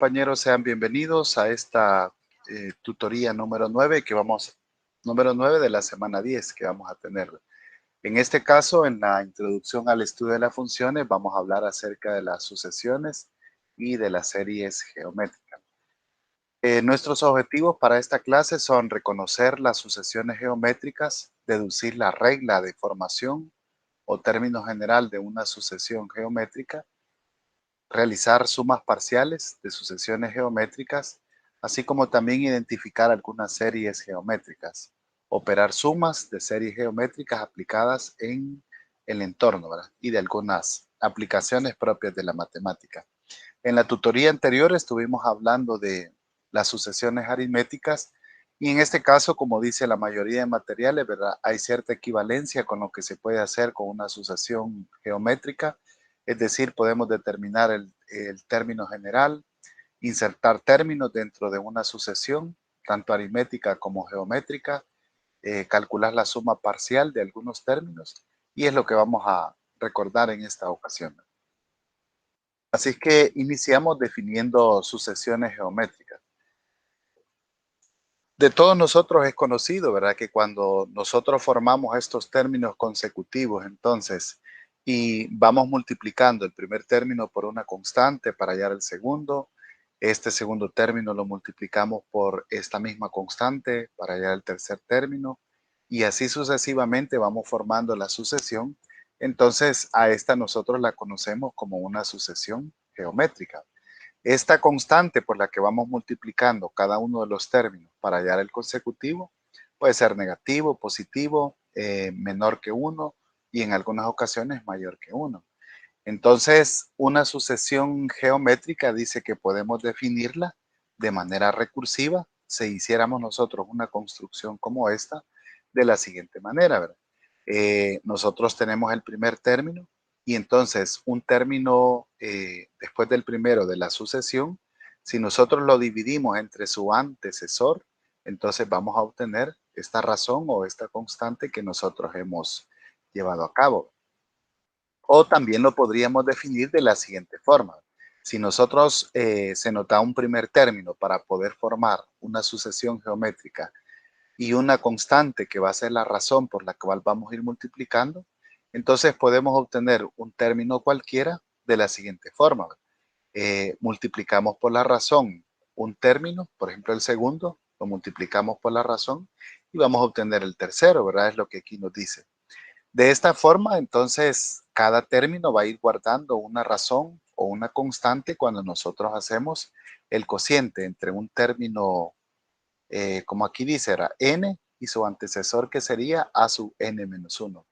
Compañeros, sean bienvenidos a esta tutoría número 9 número 9 de la semana 10 que vamos a tener. En este caso, en la introducción al estudio de las funciones, vamos a hablar acerca de las sucesiones y de las series geométricas. Nuestros objetivos para esta clase son reconocer las sucesiones geométricas, deducir la regla de formación o término general de una sucesión geométrica, realizar sumas parciales de sucesiones geométricas, así como también identificar algunas series geométricas, operar sumas de series geométricas aplicadas en el entorno, ¿verdad? Y de algunas aplicaciones propias de la matemática. En la tutoría anterior estuvimos hablando de las sucesiones aritméticas y en este caso, como dice la mayoría de materiales, ¿verdad? Hay cierta equivalencia con lo que se puede hacer con una sucesión geométrica. Es decir, podemos determinar el término general, insertar términos dentro de una sucesión, tanto aritmética como geométrica, calcular la suma parcial de algunos términos, y es lo que vamos a recordar en esta ocasión. Así que iniciamos definiendo sucesiones geométricas. De todos nosotros es conocido, ¿verdad? Que cuando nosotros formamos estos términos consecutivos, entonces, y vamos multiplicando el primer término por una constante para hallar el segundo, este segundo término lo multiplicamos por esta misma constante para hallar el tercer término, y así sucesivamente vamos formando la sucesión. Entonces, a esta nosotros la conocemos como una sucesión geométrica. Esta constante por la que vamos multiplicando cada uno de los términos para hallar el consecutivo puede ser negativo, positivo, menor que 1 y en algunas ocasiones mayor que 1. Entonces, una sucesión geométrica dice que podemos definirla de manera recursiva si hiciéramos nosotros una construcción como esta de la siguiente manera, ¿verdad? Nosotros tenemos el primer término y entonces un término después del primero de la sucesión, si nosotros lo dividimos entre su antecesor, entonces vamos a obtener esta razón o esta constante que nosotros hemos llevado a cabo. O también lo podríamos definir de la siguiente forma. Si nosotros se nos da un primer término para poder formar una sucesión geométrica y una constante que va a ser la razón por la cual vamos a ir multiplicando, entonces podemos obtener un término cualquiera de la siguiente forma. Multiplicamos por la razón un término, por ejemplo el segundo, lo multiplicamos por la razón y vamos a obtener el tercero, ¿verdad? Es lo que aquí nos dice. De esta forma, entonces, cada término va a ir guardando una razón o una constante cuando nosotros hacemos el cociente entre un término, como aquí dice, era n y su antecesor que sería a sub n menos 1.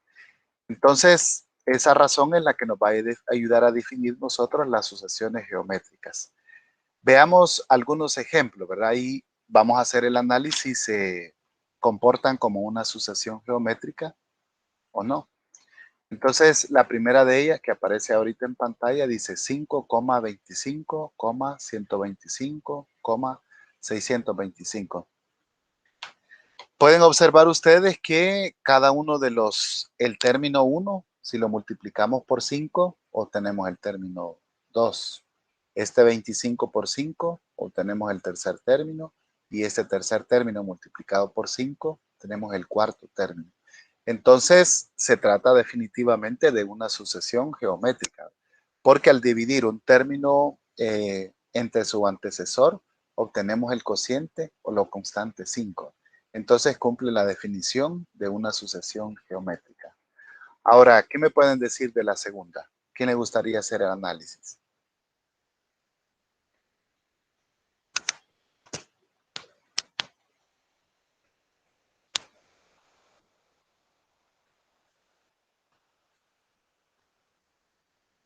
Entonces, esa razón es la que nos va a ayudar a definir nosotros las sucesiones geométricas. Veamos algunos ejemplos, ¿verdad? Y vamos a hacer el análisis si se comportan como una sucesión geométrica o no. Entonces, la primera de ellas que aparece ahorita en pantalla dice 5,25, 125, 625. Pueden observar ustedes que cada uno de el término 1, si lo multiplicamos por 5, obtenemos el término 2. Este 25 por 5, obtenemos el tercer término. Y este tercer término multiplicado por 5, tenemos el cuarto término. Entonces, se trata definitivamente de una sucesión geométrica, porque al dividir un término entre su antecesor, obtenemos el cociente o lo constante 5. Entonces, cumple la definición de una sucesión geométrica. Ahora, ¿qué me pueden decir de la segunda? ¿Quién le gustaría hacer el análisis?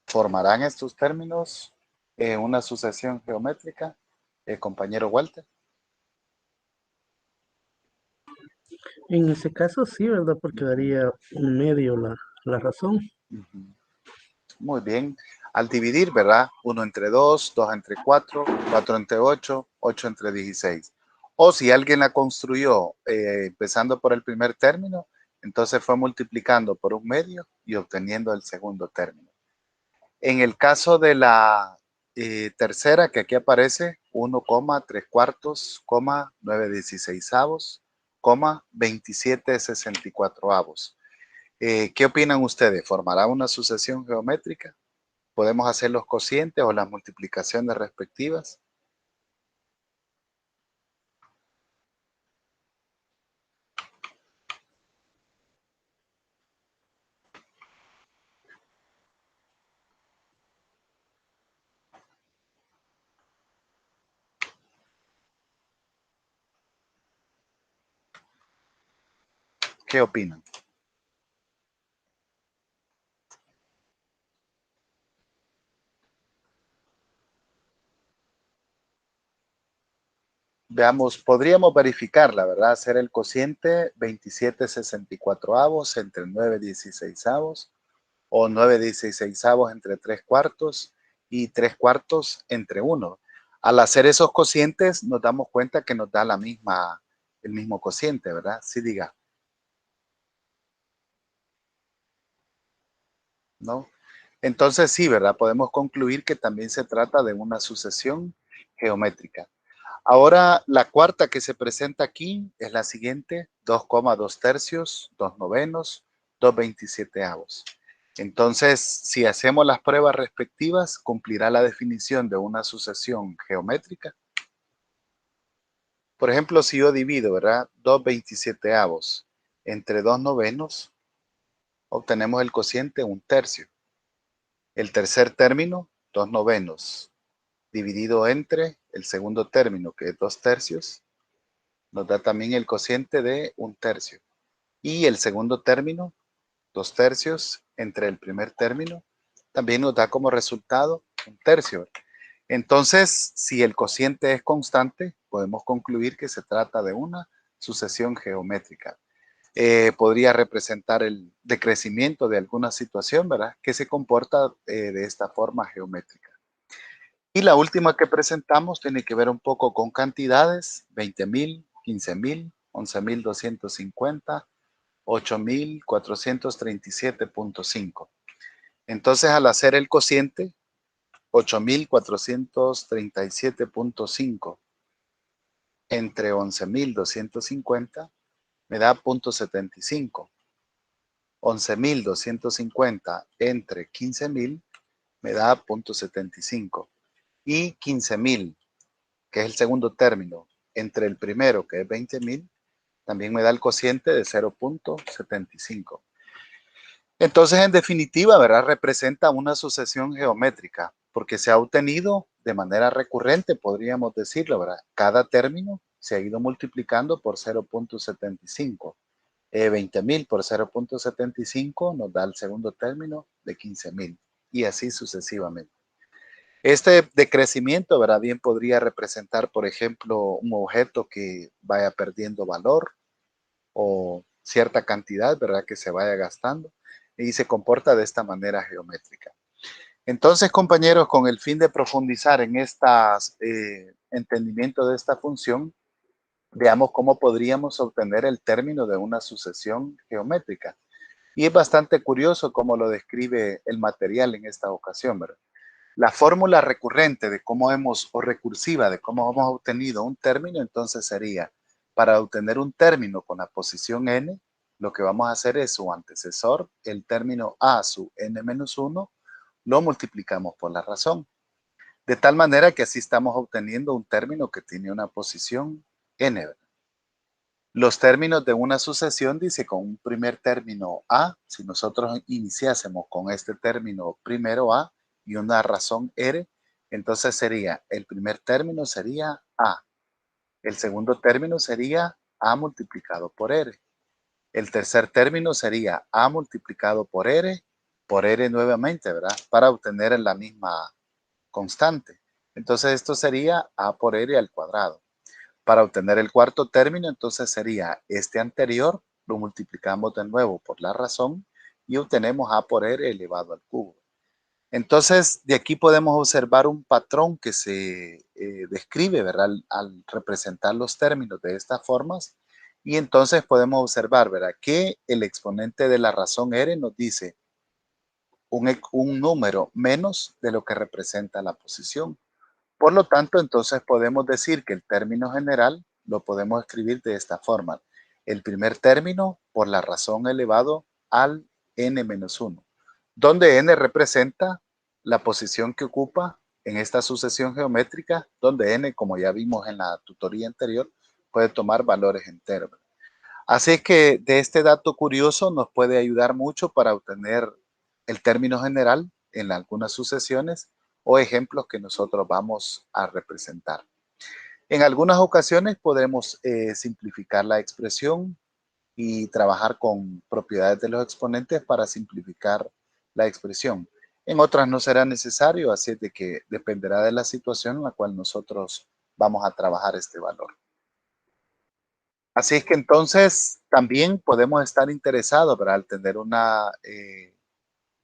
¿Formarán estos términos una sucesión geométrica, compañero Walter? En ese caso sí, ¿verdad? Porque daría un medio la razón. Muy bien. Al dividir, ¿verdad? 1 entre 2, 2 entre 4, 4 entre 8, 8 entre 16. O si alguien la construyó empezando por el primer término, entonces fue multiplicando por un medio y obteniendo el segundo término. En el caso de la tercera que aquí aparece 1,3 cuartos, 9 16avos, 27 64avos. ¿Qué opinan ustedes? ¿Formará una sucesión geométrica? ¿Podemos hacer los cocientes o las multiplicaciones respectivas? ¿Qué opinan? Veamos, podríamos verificarla, ¿verdad? Hacer el cociente 27 64avos entre 9 16avos o 9 16avos entre 3 cuartos y 3 cuartos entre 1. Al hacer esos cocientes nos damos cuenta que nos da el mismo cociente, ¿verdad? Sí, diga, ¿no? Entonces sí, ¿verdad? Podemos concluir que también se trata de una sucesión geométrica. Ahora, la cuarta que se presenta aquí es la siguiente: 2,2 tercios, 2 novenos, 2 27avos. Entonces, si hacemos las pruebas respectivas, cumplirá la definición de una sucesión geométrica. Por ejemplo, si yo divido, ¿verdad? 2 27avos entre 2 novenos, obtenemos el cociente 1 tercio. El tercer término, 2 novenos, dividido entre el segundo término, que es 2 tercios, nos da también el cociente de 1 tercio. Y el segundo término, 2 tercios, entre el primer término, también nos da como resultado 1 tercio. Entonces, si el cociente es constante, podemos concluir que se trata de una sucesión geométrica. Podría representar el decrecimiento de alguna situación, ¿verdad? Que se comporta de esta forma geométrica. Y la última que presentamos tiene que ver un poco con cantidades: 20,000, 15,000, 11,250, 8,437,5. Entonces, al hacer el cociente, 8,437,5 entre 11,250 me da 0,75. 11,250 entre 15,000 me da 0,75. Y 15,000, que es el segundo término, entre el primero, que es 20,000, también me da el cociente de 0,75. Entonces, en definitiva, ¿verdad? Representa una sucesión geométrica, porque se ha obtenido de manera recurrente, podríamos decirlo, ¿verdad? Cada término se ha ido multiplicando por 0,75. 20,000 por 0,75 nos da el segundo término de 15,000, y así sucesivamente. Este decrecimiento, ¿verdad? Bien podría representar, por ejemplo, un objeto que vaya perdiendo valor o cierta cantidad, ¿verdad? Que se vaya gastando y se comporta de esta manera geométrica. Entonces, compañeros, con el fin de profundizar en este entendimiento de esta función, veamos cómo podríamos obtener el término de una sucesión geométrica. Y es bastante curioso cómo lo describe el material en esta ocasión, ¿verdad? La fórmula recurrente de cómo o recursiva de cómo hemos obtenido un término, entonces sería: para obtener un término con la posición n, lo que vamos a hacer es su antecesor, el término a su n-1, lo multiplicamos por la razón. De tal manera que así estamos obteniendo un término que tiene una posición n, ¿verdad? Los términos de una sucesión, dice, con un primer término a, si nosotros iniciásemos con este término primero a y una razón r, entonces sería: el primer término sería a, el segundo término sería a multiplicado por r, el tercer término sería a multiplicado por r nuevamente, ¿verdad? Para obtener la misma constante. Entonces esto sería a por r al cuadrado. Para obtener el cuarto término, entonces sería este anterior, lo multiplicamos de nuevo por la razón y obtenemos a por r elevado al cubo. Entonces, de aquí podemos observar un patrón que se describe, ¿verdad? Al representar los términos de estas formas. Y entonces podemos observar, ¿verdad? Que el exponente de la razón r nos dice un número menos de lo que representa la posición. Por lo tanto, entonces podemos decir que el término general lo podemos escribir de esta forma. El primer término por la razón elevado al n-1, donde n representa la posición que ocupa en esta sucesión geométrica, donde n, como ya vimos en la tutoría anterior, puede tomar valores enteros. Así que de este dato curioso nos puede ayudar mucho para obtener el término general en algunas sucesiones o ejemplos que nosotros vamos a representar. En algunas ocasiones podremos simplificar la expresión y trabajar con propiedades de los exponentes para simplificar la expresión. En otras no será necesario, así es de que dependerá de la situación en la cual nosotros vamos a trabajar este valor. Así es que entonces también podemos estar interesados, ¿verdad? Al tener una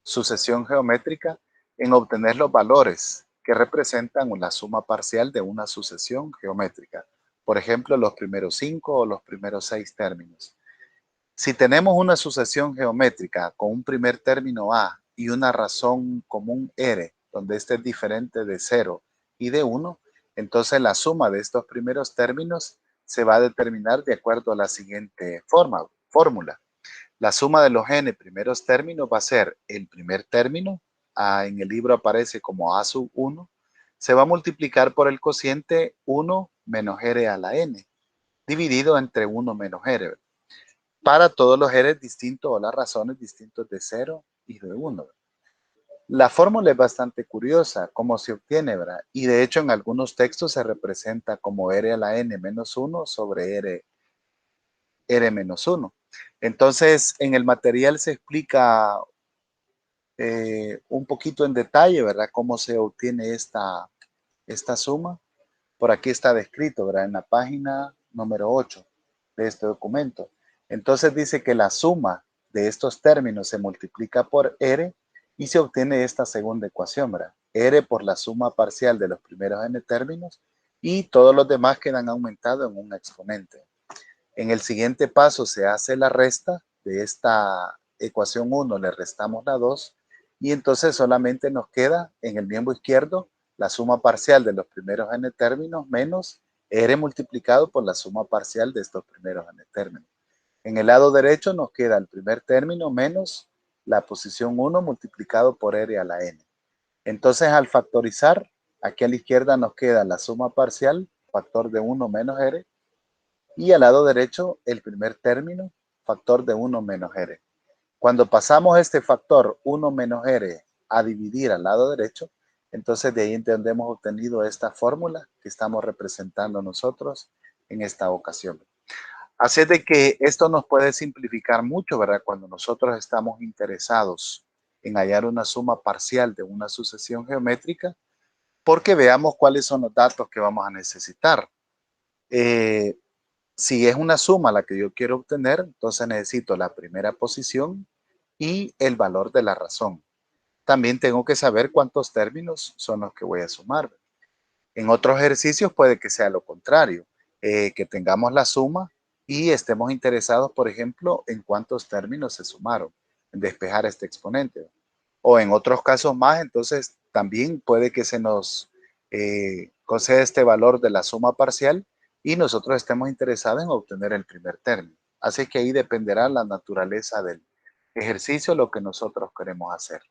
sucesión geométrica en obtener los valores que representan la suma parcial de una sucesión geométrica. Por ejemplo, los primeros 5 o los primeros 6 términos. Si tenemos una sucesión geométrica con un primer término A y una razón común R, donde este es diferente de 0 y de 1, entonces la suma de estos primeros términos se va a determinar de acuerdo a la siguiente fórmula. La suma de los n primeros términos va a ser el primer término, en el libro aparece como a sub 1, se va a multiplicar por el cociente 1 menos r a la n, dividido entre 1 menos r, para todos los r distintos o las razones distintos de 0 y de 1. La fórmula es bastante curiosa, cómo se obtiene, ¿verdad? Y de hecho en algunos textos se representa como r a la n menos 1 sobre r menos 1. Entonces, en el material se explica un poquito en detalle, ¿verdad? Cómo se obtiene esta suma. Por aquí está descrito, ¿verdad? En la página número 8 de este documento. Entonces dice que la suma de estos términos se multiplica por R y se obtiene esta segunda ecuación, ¿verdad? R por la suma parcial de los primeros n términos y todos los demás quedan aumentados en un exponente. En el siguiente paso se hace la resta de esta ecuación 1, le restamos la 2 y entonces solamente nos queda en el miembro izquierdo la suma parcial de los primeros n términos menos r multiplicado por la suma parcial de estos primeros n términos. En el lado derecho nos queda el primer término menos la posición 1 multiplicado por r a la n. Entonces al factorizar, aquí a la izquierda nos queda la suma parcial, factor de 1 menos r, y al lado derecho el primer término, factor de 1 menos r. Cuando pasamos este factor 1 menos r a dividir al lado derecho, entonces de ahí es donde hemos obtenido esta fórmula que estamos representando nosotros en esta ocasión. Así es de que esto nos puede simplificar mucho, ¿verdad? Cuando nosotros estamos interesados en hallar una suma parcial de una sucesión geométrica, porque veamos cuáles son los datos que vamos a necesitar. Si es una suma la que yo quiero obtener, entonces necesito la primera posición y el valor de la razón. También tengo que saber cuántos términos son los que voy a sumar. En otros ejercicios puede que sea lo contrario, que tengamos la suma y estemos interesados, por ejemplo, en cuántos términos se sumaron, en despejar este exponente. O en otros casos más, entonces también puede que se nos conceda este valor de la suma parcial y nosotros estemos interesados en obtener el primer término. Así que ahí dependerá la naturaleza del ejercicio, lo que nosotros queremos hacer.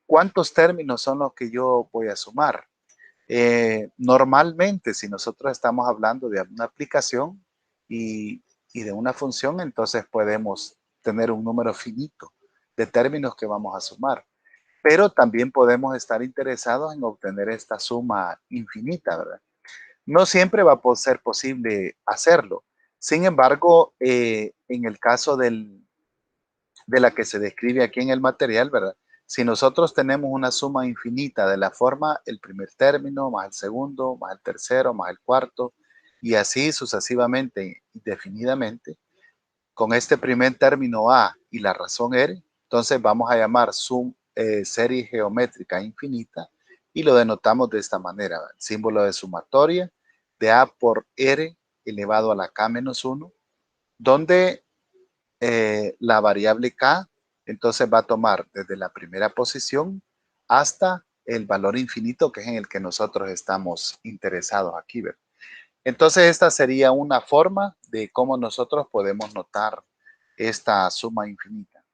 ¿Cuántos términos son los que yo voy a sumar? Normalmente, si nosotros estamos hablando de una aplicación y de una función, entonces podemos tener un número finito de términos que vamos a sumar. Pero también podemos estar interesados en obtener esta suma infinita, ¿verdad? No siempre va a ser posible hacerlo. Sin embargo, en el caso de la que se describe aquí en el material, ¿verdad? Si nosotros tenemos una suma infinita de la forma el primer término, más el segundo, más el tercero, más el cuarto, y así sucesivamente, indefinidamente, con este primer término A y la razón R, entonces vamos a llamar serie geométrica infinita y lo denotamos de esta manera, el símbolo de sumatoria de A por R elevado a la K menos 1, donde la variable K entonces va a tomar desde la primera posición hasta el valor infinito, que es en el que nosotros estamos interesados aquí, ¿verdad? Entonces esta sería una forma de cómo nosotros podemos notar esta suma infinita.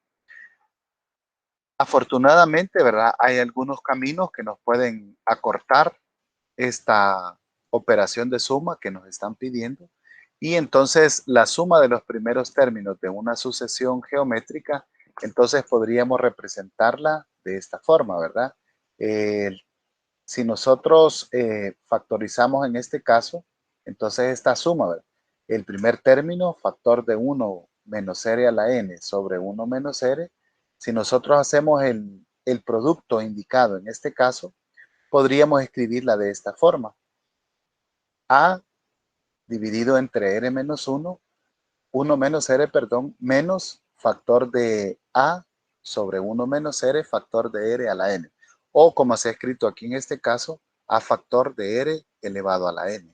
Afortunadamente, ¿verdad? Hay algunos caminos que nos pueden acortar esta operación de suma que nos están pidiendo. Y entonces la suma de los primeros términos de una sucesión geométrica, entonces podríamos representarla de esta forma, ¿verdad? Eh, si nosotros factorizamos en este caso, entonces esta suma, ¿verdad? El primer término, factor de 1 menos r a la n sobre 1 menos r, si nosotros hacemos el producto indicado en este caso, podríamos escribirla de esta forma. A dividido entre r menos 1, 1 menos r, perdón, menos factor de A sobre 1 menos r, factor de r a la n. O como se ha escrito aquí en este caso, a factor de r elevado a la n.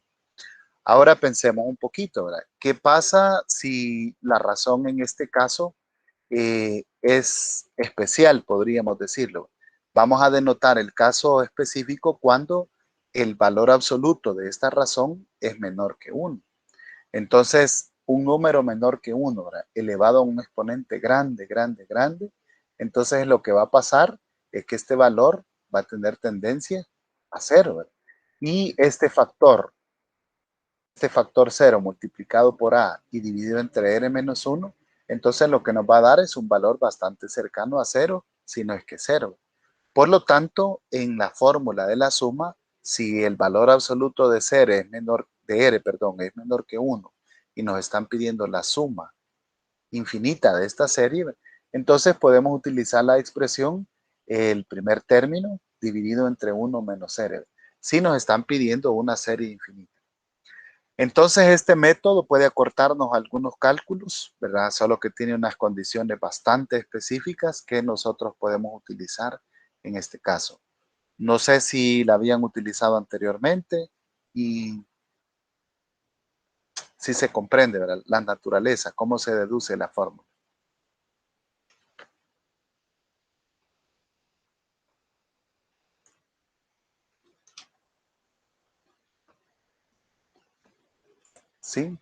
Ahora pensemos un poquito, ¿verdad? ¿Qué pasa si la razón en este caso es especial, podríamos decirlo? Vamos a denotar el caso específico cuando el valor absoluto de esta razón es menor que 1. Entonces, un número menor que 1, ¿verdad? Elevado a un exponente grande, grande, grande, entonces lo que va a pasar es que este valor va a tener tendencia a 0, ¿verdad? Y este factor 0 multiplicado por A y dividido entre R menos 1, entonces lo que nos va a dar es un valor bastante cercano a 0, si no es que 0. Por lo tanto, en la fórmula de la suma, si el valor absoluto de R es menor, es menor que 1 y nos están pidiendo la suma infinita de esta serie, entonces podemos utilizar la expresión el primer término dividido entre 1 menos R. Si nos están pidiendo una serie infinita. Entonces este método puede acortarnos algunos cálculos, ¿verdad? Solo que tiene unas condiciones bastante específicas que nosotros podemos utilizar en este caso. No sé si la habían utilizado anteriormente y si se comprende, ¿verdad? La naturaleza, cómo se deduce la fórmula. ¿Sí?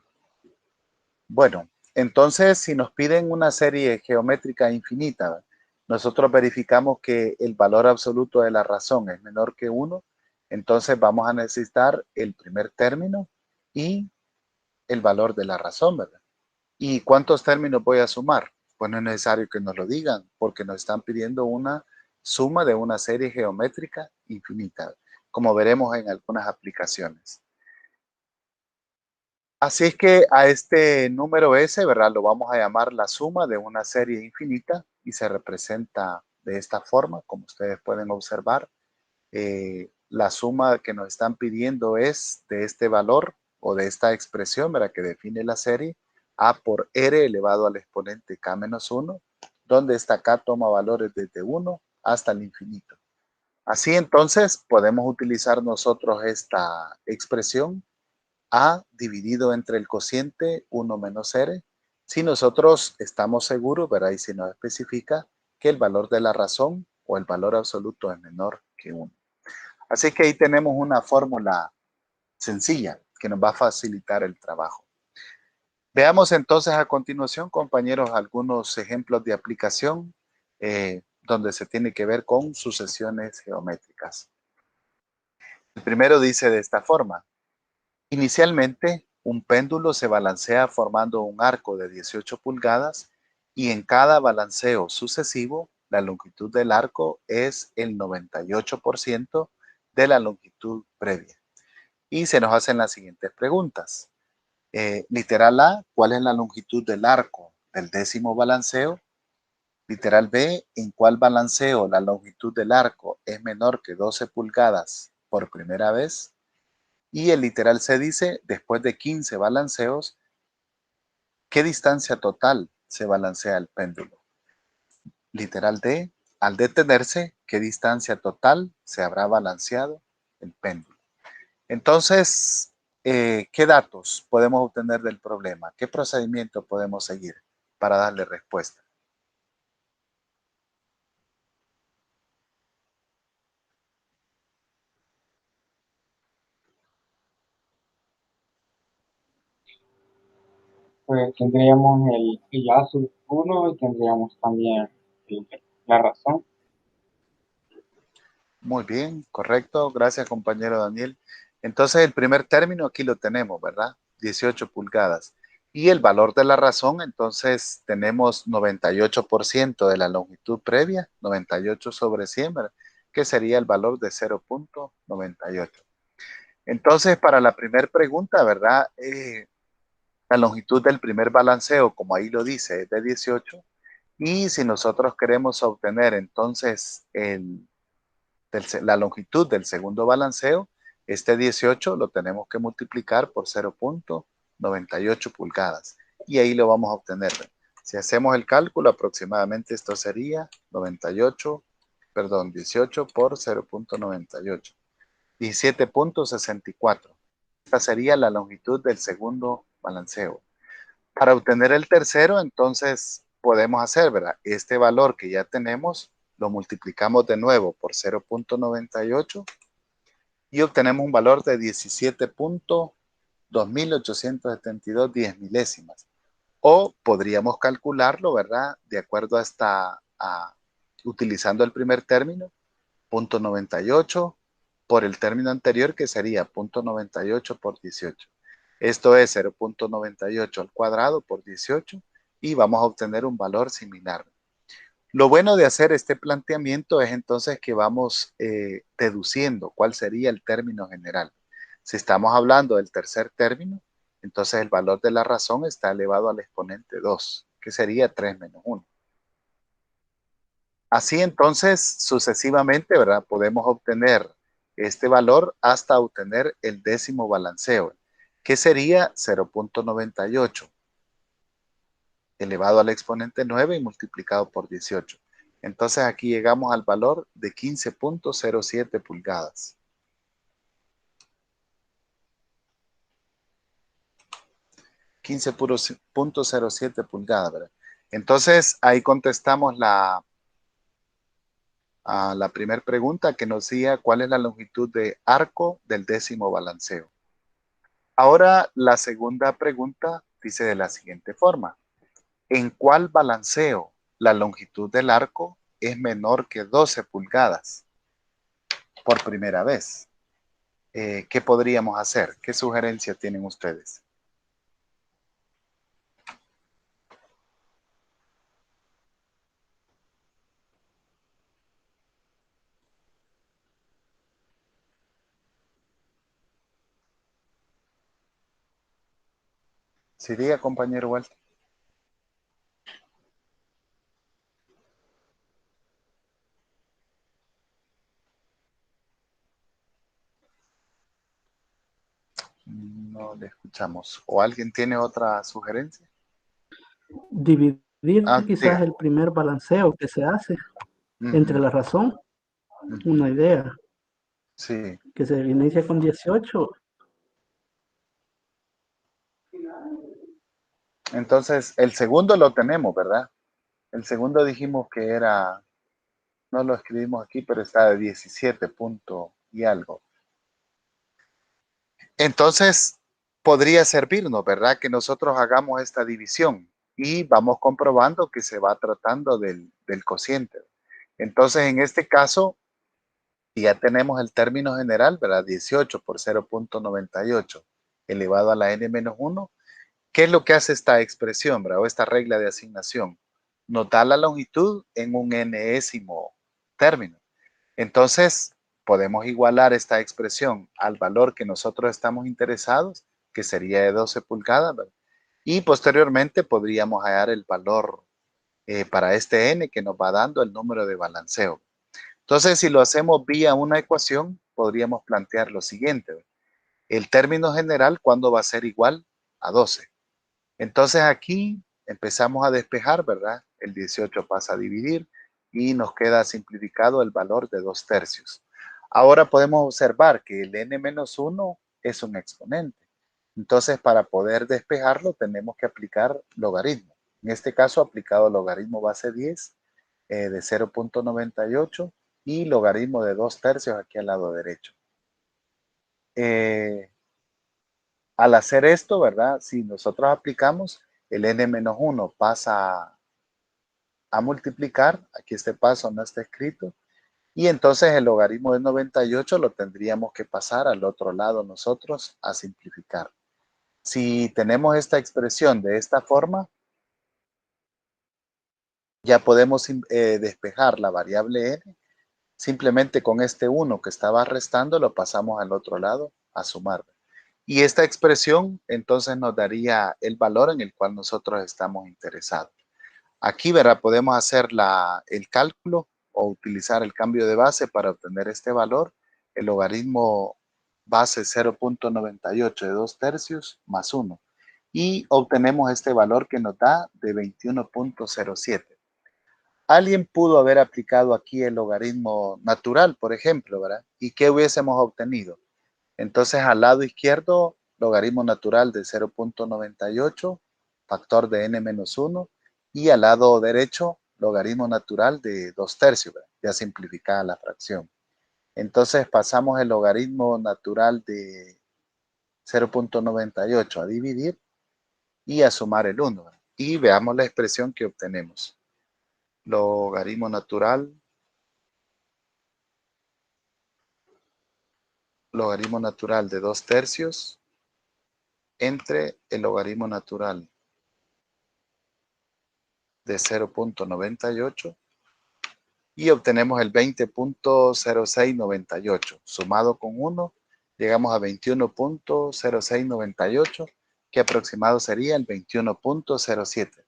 Bueno, entonces si nos piden una serie geométrica infinita, nosotros verificamos que el valor absoluto de la razón es menor que 1, entonces vamos a necesitar el primer término y el valor de la razón, ¿verdad? ¿Y cuántos términos voy a sumar? Pues no es necesario que nos lo digan, porque nos están pidiendo una suma de una serie geométrica infinita, como veremos en algunas aplicaciones. Así es que a este número S, ¿verdad? Lo vamos a llamar la suma de una serie infinita y se representa de esta forma, como ustedes pueden observar. La suma que nos están pidiendo es de este valor o de esta expresión, ¿verdad? Que define la serie, A por R elevado al exponente K menos 1, donde esta K toma valores desde 1 hasta el infinito. Así entonces podemos utilizar nosotros esta expresión A dividido entre el cociente 1 menos R, si nosotros estamos seguros, ¿verdad? Y si nos especifica que el valor de la razón o el valor absoluto es menor que 1. Así que ahí tenemos una fórmula sencilla que nos va a facilitar el trabajo. Veamos entonces a continuación, compañeros, algunos ejemplos de aplicación donde se tiene que ver con sucesiones geométricas. El primero dice de esta forma: inicialmente, un péndulo se balancea formando un arco de 18 pulgadas y en cada balanceo sucesivo, la longitud del arco es el 98% de la longitud previa. Y se nos hacen las siguientes preguntas. Literal A, ¿cuál es la longitud del arco del décimo balanceo? Literal B, ¿en cuál balanceo la longitud del arco es menor que 12 pulgadas por primera vez? Y el literal C dice, después de 15 balanceos, ¿qué distancia total se balancea el péndulo? Literal D, al detenerse, ¿qué distancia total se habrá balanceado el péndulo? Entonces, ¿qué datos podemos obtener del problema? ¿Qué procedimiento podemos seguir para darle respuesta? Pues tendríamos el A sub 1 y tendríamos también el- la razón. Muy bien, correcto. Gracias, compañero Daniel. Entonces, el primer término aquí lo tenemos, ¿verdad? 18 pulgadas. Y el valor de la razón, entonces tenemos 98% de la longitud previa, 98 sobre 100, ¿verdad? Que sería el valor de 0,98. Entonces, para la primera pregunta, ¿verdad? La longitud del primer balanceo, como ahí lo dice, es de 18. Y si nosotros queremos obtener entonces la longitud del segundo balanceo, este 18 lo tenemos que multiplicar por 0,98 pulgadas. Y ahí lo vamos a obtener. Si hacemos el cálculo, aproximadamente esto sería 98, perdón, 18 por 0,98. 17,64. Esta sería la longitud del segundo balanceo. Para obtener el tercero, entonces podemos hacer, ¿verdad? Este valor que ya tenemos, lo multiplicamos de nuevo por 0,98 y obtenemos un valor de 17,2872 10 milésimas. O podríamos calcularlo, ¿verdad? De acuerdo utilizando el primer término, 0,98 por el término anterior, que sería 0,98 por 18. Esto es 0,98 al cuadrado por 18 y vamos a obtener un valor similar. Lo bueno de hacer este planteamiento es entonces que vamos deduciendo cuál sería el término general. Si estamos hablando del tercer término, entonces el valor de la razón está elevado al exponente 2, que sería 3 menos 1. Así entonces, sucesivamente, ¿verdad? Podemos obtener este valor hasta obtener el décimo balanceo, que sería 0,98 elevado al exponente 9 y multiplicado por 18. Entonces aquí llegamos al valor de 15,07 pulgadas. 15,07 pulgadas, ¿verdad? Entonces ahí contestamos a la primera pregunta que nos decía cuál es la longitud de arco del décimo balanceo. Ahora la segunda pregunta dice de la siguiente forma. ¿En cuál balanceo la longitud del arco es menor que 12 pulgadas por primera vez? ¿Qué podríamos hacer? ¿Qué sugerencia tienen ustedes? ¿Sí diga, compañero Walter? No le escuchamos. ¿O alguien tiene otra sugerencia? Dividir quizás Diga. el primer balanceo que se hace entre Ujú, la razón, ujú. una idea, Sí. que se inicia con 18. Entonces, el segundo lo tenemos, ¿verdad? El segundo dijimos que era, no lo escribimos aquí, pero está de 17 punto y algo. Entonces, podría servirnos, ¿verdad? Que nosotros hagamos esta división y vamos comprobando que se va tratando del cociente. Entonces, en este caso, ya tenemos el término general, ¿verdad? 18 por 0,98 elevado a la n-1. ¿Qué es lo que hace esta expresión, ¿verdad? O esta regla de asignación? Nos da la longitud en un enésimo término. Entonces, podemos igualar esta expresión al valor que nosotros estamos interesados, que sería de 12 pulgadas, ¿verdad? Y posteriormente podríamos hallar el valor para este n que nos va dando el número de balanceo. Entonces, si lo hacemos vía una ecuación, podríamos plantear lo siguiente. El término general, ¿cuándo va a ser igual a 12? Entonces aquí empezamos a despejar, ¿verdad? El 18 pasa a dividir y nos queda simplificado el valor de 2/3. Ahora podemos observar que el n-1 es un exponente. Entonces, para poder despejarlo, tenemos que aplicar logaritmo. En este caso, aplicado logaritmo base 10 de 0,98 y logaritmo de 2/3 aquí al lado derecho. Al hacer esto, ¿verdad? Si nosotros aplicamos, el n-1 pasa a multiplicar, aquí este paso no está escrito, y entonces el logaritmo de 98 lo tendríamos que pasar al otro lado nosotros a simplificar. Si tenemos esta expresión de esta forma, ya podemos despejar la variable n. Simplemente con este 1 que estaba restando lo pasamos al otro lado a sumar. Y esta expresión entonces nos daría el valor en el cual nosotros estamos interesados. Aquí, ¿verdad? Podemos hacer el cálculo o utilizar el cambio de base para obtener este valor. El logaritmo base 0.98 de 2/3 más 1. Y obtenemos este valor que nos da de 21.07. Alguien pudo haber aplicado aquí el logaritmo natural, por ejemplo, ¿verdad? ¿Y qué hubiésemos obtenido? Entonces, al lado izquierdo, logaritmo natural de 0.98, factor de n-1, y al lado derecho, logaritmo natural de 2/3, ¿verdad? Ya simplificada la fracción. Entonces, pasamos el logaritmo natural de 0.98 a dividir y a sumar el 1, ¿verdad? Y veamos la expresión que obtenemos. Logaritmo natural de 2/3 entre el logaritmo natural de 0.98 y obtenemos el 20.0698. Sumado con 1, llegamos a 21.0698, que aproximado sería el 21.07.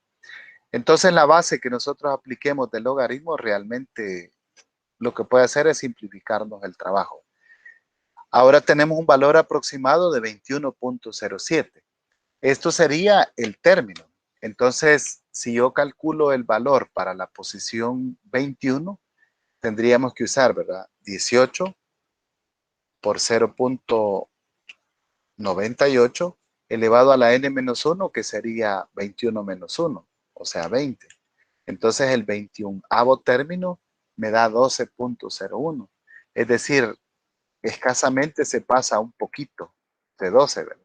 Entonces, la base que nosotros apliquemos del logaritmo realmente lo que puede hacer es simplificarnos el trabajo. Ahora tenemos un valor aproximado de 21.07. Esto sería el término. Entonces, si yo calculo el valor para la posición 21, tendríamos que usar, ¿verdad? 18 por 0.98 elevado a la n-1, que sería 21 menos 1, o sea, 20. Entonces, el 21avo término me da 12.01. Es decir, escasamente se pasa un poquito de 12, ¿verdad?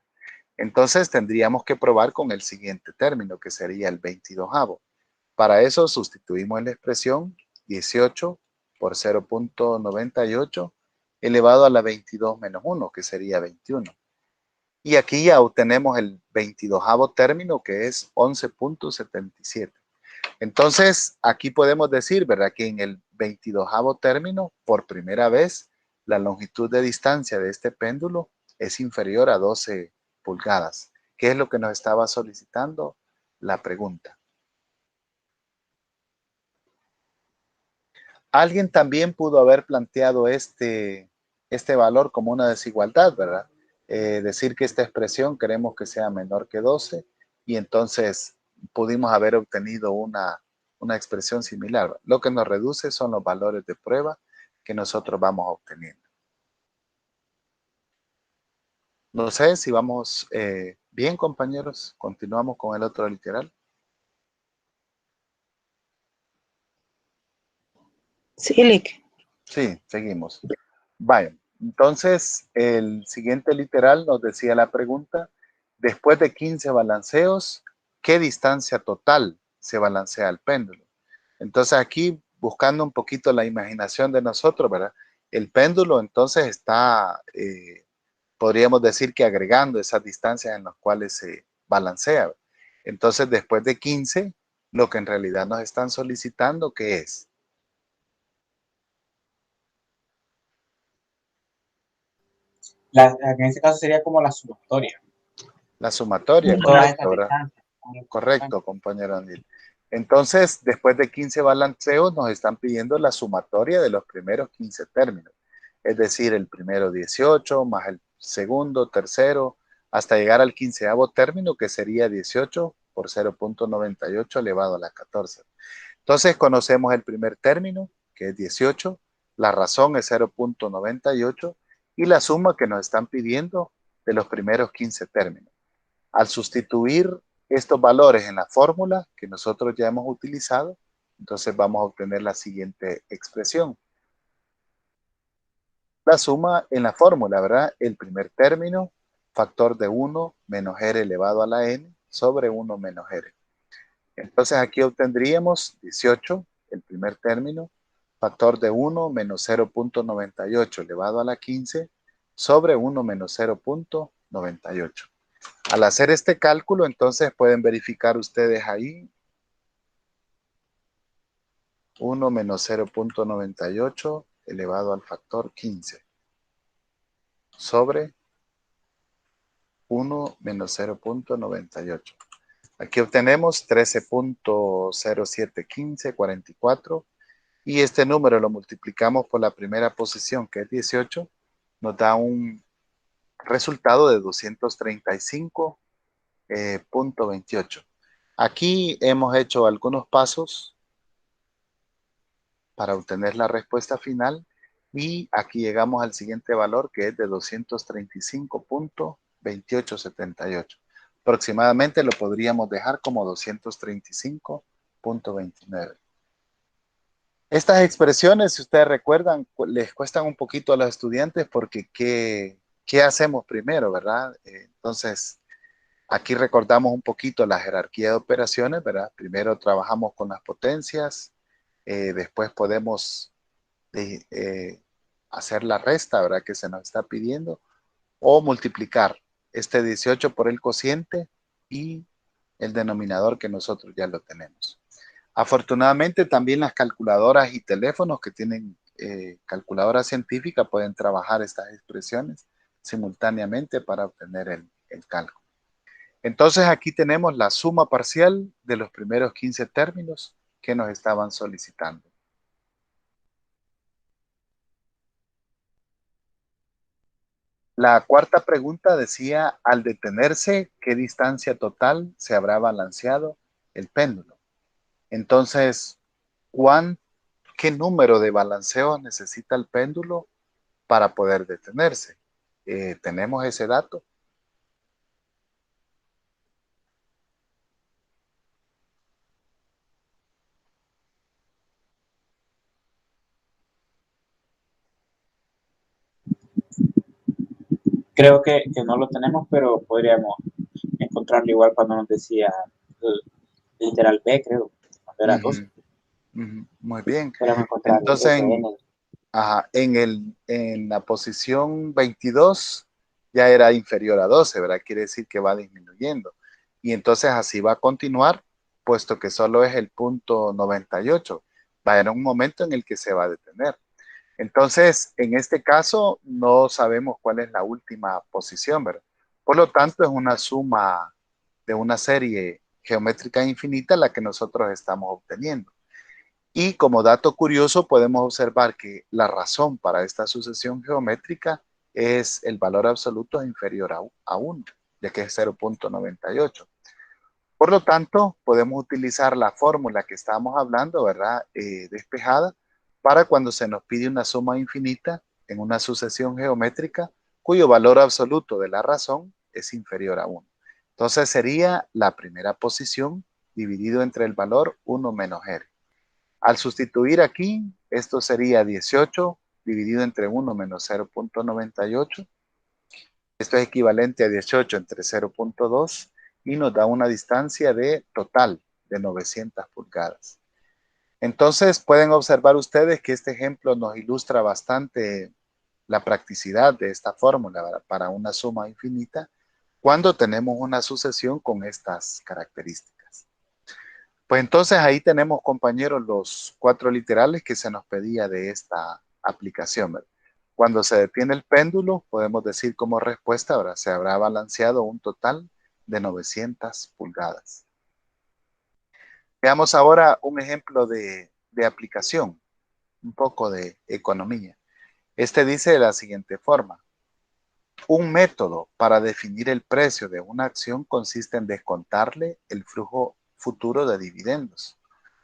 Entonces tendríamos que probar con el siguiente término, que sería el 22avo. Para eso sustituimos en la expresión 18 por 0.98 elevado a la 22 menos 1, que sería 21. Y aquí ya obtenemos el 22avo término, que es 11.77. Entonces, aquí podemos decir, ¿verdad?, que en el 22avo término, por primera vez, la longitud de distancia de este péndulo es inferior a 12 pulgadas. ¿Qué es lo que nos estaba solicitando la pregunta? Alguien también pudo haber planteado este valor como una desigualdad, ¿verdad? Decir que esta expresión queremos que sea menor que 12 y entonces pudimos haber obtenido una expresión similar. Lo que nos reduce son los valores de prueba que nosotros vamos obteniendo. No sé si vamos bien, compañeros. Continuamos con el otro literal. Sí, Lick. Sí, seguimos. Vaya, entonces el siguiente literal nos decía la pregunta, después de 15 balanceos, ¿qué distancia total se balancea el péndulo? Entonces aquí, buscando un poquito la imaginación de nosotros, ¿verdad? El péndulo entonces está, podríamos decir que agregando esas distancias en las cuales se balancea. Entonces, después de 15, lo que en realidad nos están solicitando, ¿qué es? En ese caso sería como la sumatoria La sumatoria, de todas correcto, estas ¿verdad? distancias. Correcto, compañero Andil. Entonces, después de 15 balanceos, nos están pidiendo la sumatoria de los primeros 15 términos. Es decir, el primero 18, más el segundo, tercero, hasta llegar al 15avo término, que sería 18 por 0.98 elevado a la 14. Entonces, conocemos el primer término, que es 18, la razón es 0.98, y la suma que nos están pidiendo de los primeros 15 términos. Al sustituir estos valores en la fórmula que nosotros ya hemos utilizado, entonces vamos a obtener la siguiente expresión. La suma en la fórmula, ¿verdad? El primer término, factor de 1 menos r elevado a la n, sobre 1 menos R. Entonces aquí obtendríamos 18, el primer término, factor de 1 menos 0.98 elevado a la 15 sobre 1 menos 0.98. Al hacer este cálculo, entonces pueden verificar ustedes ahí 1 menos 0.98 elevado al factor 15 sobre 1 menos 0.98. Aquí obtenemos 13.071544 y este número lo multiplicamos por la primera posición, que es 18, nos da un resultado de 235.28. Aquí hemos hecho algunos pasos para obtener la respuesta final y aquí llegamos al siguiente valor, que es de 235.2878. Aproximadamente lo podríamos dejar como 235.29. Estas expresiones, si ustedes recuerdan, les cuestan un poquito a los estudiantes porque ¿qué hacemos primero, verdad? Entonces, aquí recordamos un poquito la jerarquía de operaciones, ¿verdad? Primero trabajamos con las potencias, después podemos hacer la resta, ¿verdad? Que se nos está pidiendo, o multiplicar este 18 por el cociente y el denominador que nosotros ya lo tenemos. Afortunadamente también las calculadoras y teléfonos que tienen calculadora científica pueden trabajar estas expresiones simultáneamente para obtener el cálculo. Entonces aquí tenemos la suma parcial de los primeros 15 términos que nos estaban solicitando. La cuarta pregunta decía, al detenerse, ¿qué distancia total se habrá balanceado el péndulo? Entonces, ¿qué número de balanceos necesita el péndulo para poder detenerse? ¿Tenemos ese dato? Creo que no lo tenemos, pero podríamos encontrarlo igual cuando nos decía el literal B, creo, cuando era 12. Muy bien. Podríamos encontrar Entonces, ese N. en la posición 22 ya era inferior a 12, ¿verdad? Quiere decir que va disminuyendo. Y entonces así va a continuar, puesto que solo es el punto 98. Va a haber un momento en el que se va a detener. Entonces, en este caso, no sabemos cuál es la última posición, ¿verdad? Por lo tanto, es una suma de una serie geométrica infinita la que nosotros estamos obteniendo. Y como dato curioso, podemos observar que la razón para esta sucesión geométrica es el valor absoluto inferior a 1, ya que es 0.98. Por lo tanto, podemos utilizar la fórmula que estábamos hablando, ¿verdad? Despejada, para cuando se nos pide una suma infinita en una sucesión geométrica cuyo valor absoluto de la razón es inferior a 1. Entonces sería la primera posición dividido entre el valor 1 menos r. Al sustituir aquí, esto sería 18 dividido entre 1 menos 0.98. Esto es equivalente a 18 entre 0.2 y nos da una distancia de total de 900 pulgadas. Entonces pueden observar ustedes que este ejemplo nos ilustra bastante la practicidad de esta fórmula para una suma infinita cuando tenemos una sucesión con estas características. Pues entonces ahí tenemos, compañeros, los 4 literales que se nos pedía de esta aplicación, ¿verdad? Cuando se detiene el péndulo, podemos decir como respuesta, ahora se habrá balanceado un total de 900 pulgadas. Veamos ahora un ejemplo de aplicación, un poco de economía. Este dice de la siguiente forma. Un método para definir el precio de una acción consiste en descontarle el flujo futuro de dividendos.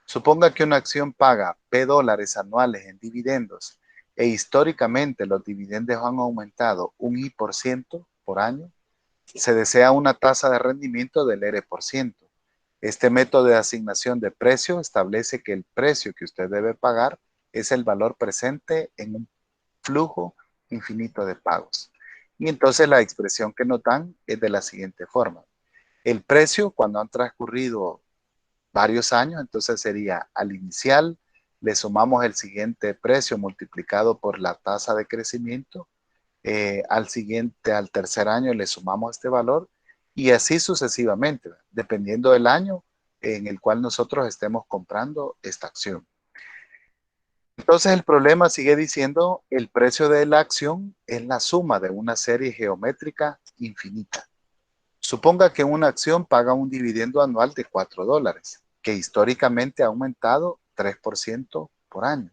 Suponga que una acción paga P dólares anuales en dividendos e históricamente los dividendos han aumentado un I% por año. Se desea una tasa de rendimiento del R%. Este método de asignación de precio establece que el precio que usted debe pagar es el valor presente en un flujo infinito de pagos. Y entonces la expresión que nos dan es de la siguiente forma. El precio, cuando han transcurrido varios años, entonces sería al inicial, le sumamos el siguiente precio multiplicado por la tasa de crecimiento, al siguiente, al tercer año le sumamos este valor y así sucesivamente, dependiendo del año en el cual nosotros estemos comprando esta acción. Entonces el problema sigue diciendo el precio de la acción es la suma de una serie geométrica infinita. Suponga que una acción paga un dividendo anual de $4, que históricamente ha aumentado 3% por año,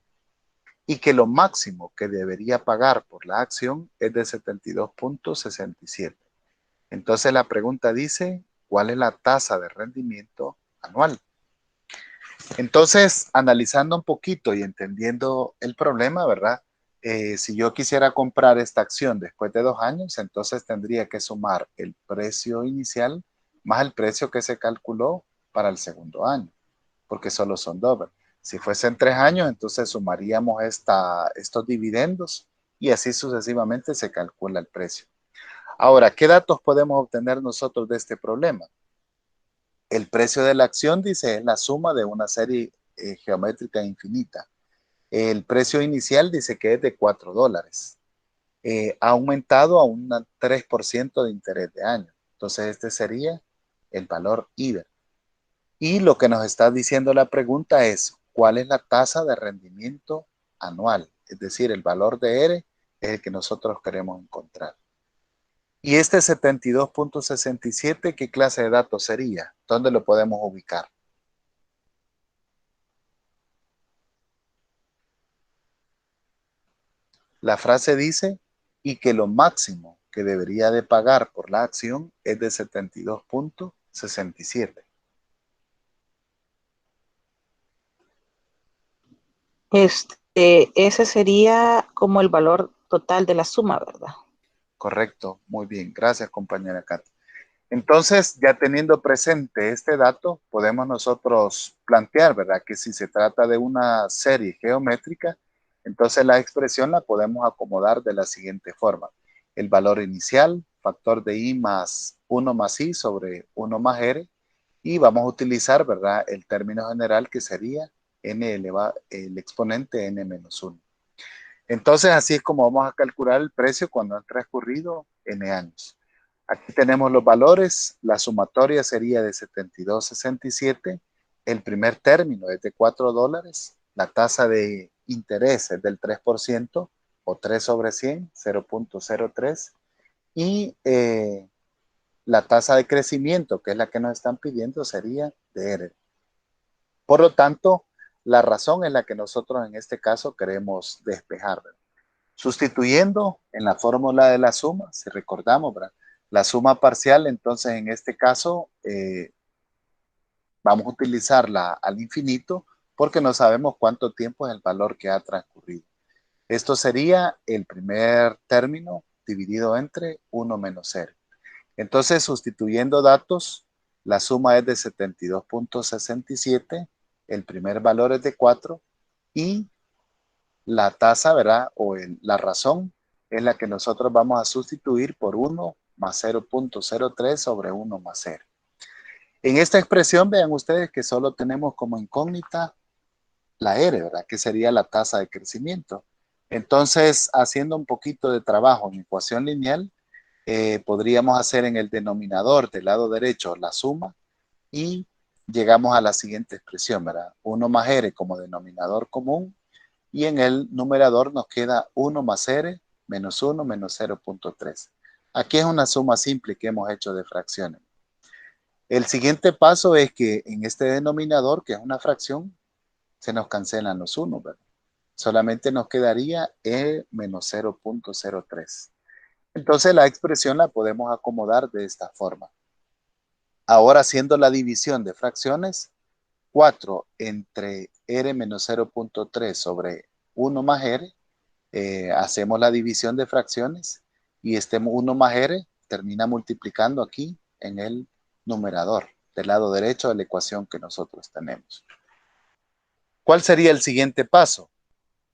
y que lo máximo que debería pagar por la acción es de 72.67. Entonces la pregunta dice, ¿cuál es la tasa de rendimiento anual? Entonces, analizando un poquito y entendiendo el problema, ¿verdad? Si yo quisiera comprar esta acción después de 2 años, entonces tendría que sumar el precio inicial más el precio que se calculó para el segundo año, porque solo son 2, ¿verdad? Si fuesen 3 años, entonces sumaríamos estos dividendos y así sucesivamente se calcula el precio. Ahora, ¿qué datos podemos obtener nosotros de este problema? El precio de la acción, dice, es la suma de una serie geométrica infinita. El precio inicial dice que es de $4. Ha aumentado a un 3% de interés de año. Entonces este sería el valor IBER. Y lo que nos está diciendo la pregunta es, ¿cuál es la tasa de rendimiento anual? Es decir, el valor de R es el que nosotros queremos encontrar. Y este 72.67, ¿qué clase de datos sería? ¿Dónde lo podemos ubicar? La frase dice, y que lo máximo que debería de pagar por la acción es de 72.67. Ese sería como el valor total de la suma, ¿verdad? Correcto, muy bien. Gracias, compañera Kat. Entonces, ya teniendo presente este dato, podemos nosotros plantear, ¿verdad? Que si se trata de una serie geométrica, entonces la expresión la podemos acomodar de la siguiente forma. El valor inicial, factor de I más 1 más I sobre 1 más R, y vamos a utilizar, ¿verdad? El término general que sería n elevado, el exponente n menos 1. Entonces, así es como vamos a calcular el precio cuando han transcurrido n años. Aquí tenemos los valores. La sumatoria sería de 72.67. El primer término es de $4. La tasa de interés es del 3% o 3 sobre 100, 0.03. Y la tasa de crecimiento, que es la que nos están pidiendo, sería de R. Por lo tanto, la razón es la que nosotros en este caso queremos despejar. Sustituyendo en la fórmula de la suma, si recordamos, ¿verdad? La suma parcial, entonces en este caso vamos a utilizarla al infinito porque no sabemos cuánto tiempo es el valor que ha transcurrido. Esto sería el primer término dividido entre 1 menos 0. Entonces, sustituyendo datos, la suma es de 72.67, el primer valor es de 4 y la tasa, ¿verdad? O la razón es la que nosotros vamos a sustituir por 1 más 0.03 sobre 1 más 0. En esta expresión, vean ustedes que solo tenemos como incógnita la R, ¿verdad? Que sería la tasa de crecimiento. Entonces, haciendo un poquito de trabajo en ecuación lineal, podríamos hacer en el denominador del lado derecho la suma y llegamos a la siguiente expresión, ¿verdad? 1 más R como denominador común y en el numerador nos queda 1 más R menos 1 menos 0.3. Aquí es una suma simple que hemos hecho de fracciones. El siguiente paso es que en este denominador, que es una fracción, se nos cancelan los 1, ¿verdad? Solamente nos quedaría E menos 0.03. Entonces la expresión la podemos acomodar de esta forma. Ahora haciendo la división de fracciones, 4 entre R menos 0.3 sobre 1 más R, hacemos la división de fracciones y este 1 más R termina multiplicando aquí en el numerador del lado derecho de la ecuación que nosotros tenemos. ¿Cuál sería el siguiente paso?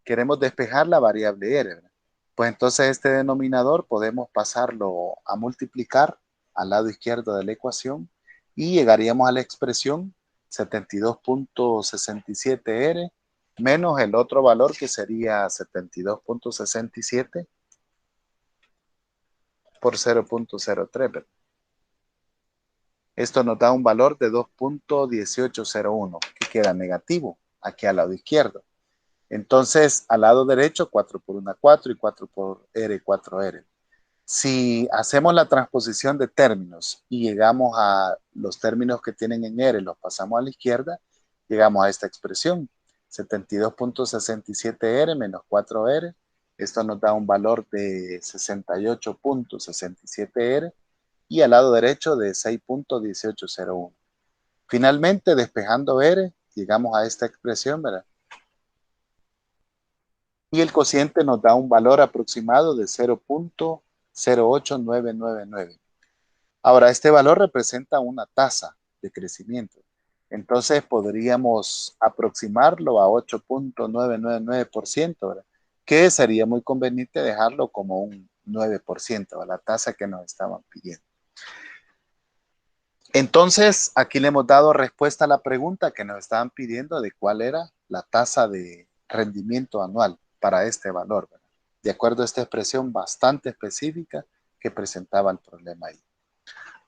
Queremos despejar la variable R, ¿verdad? Pues entonces este denominador podemos pasarlo a multiplicar al lado izquierdo de la ecuación y llegaríamos a la expresión 72.67R menos el otro valor que sería 72.67 por 0.03. Esto nos da un valor de 2.1801 que queda negativo aquí al lado izquierdo. Entonces, al lado derecho, 4 por 1, 4 y 4 por R, 4R. Si hacemos la transposición de términos y llegamos a los términos que tienen en R, los pasamos a la izquierda, llegamos a esta expresión, 72.67R menos 4R. Esto nos da un valor de 68.67R y al lado derecho de 6.1801. Finalmente, despejando R, llegamos a esta expresión, ¿verdad? Y el cociente nos da un valor aproximado de 0.08999. Ahora, este valor representa una tasa de crecimiento. Entonces, podríamos aproximarlo a 8.999%, ¿verdad? Que sería muy conveniente dejarlo como un 9%, la tasa que nos estaban pidiendo. Entonces, aquí le hemos dado respuesta a la pregunta que nos estaban pidiendo de cuál era la tasa de rendimiento anual para este valor, ¿verdad? De acuerdo a esta expresión bastante específica que presentaba el problema ahí.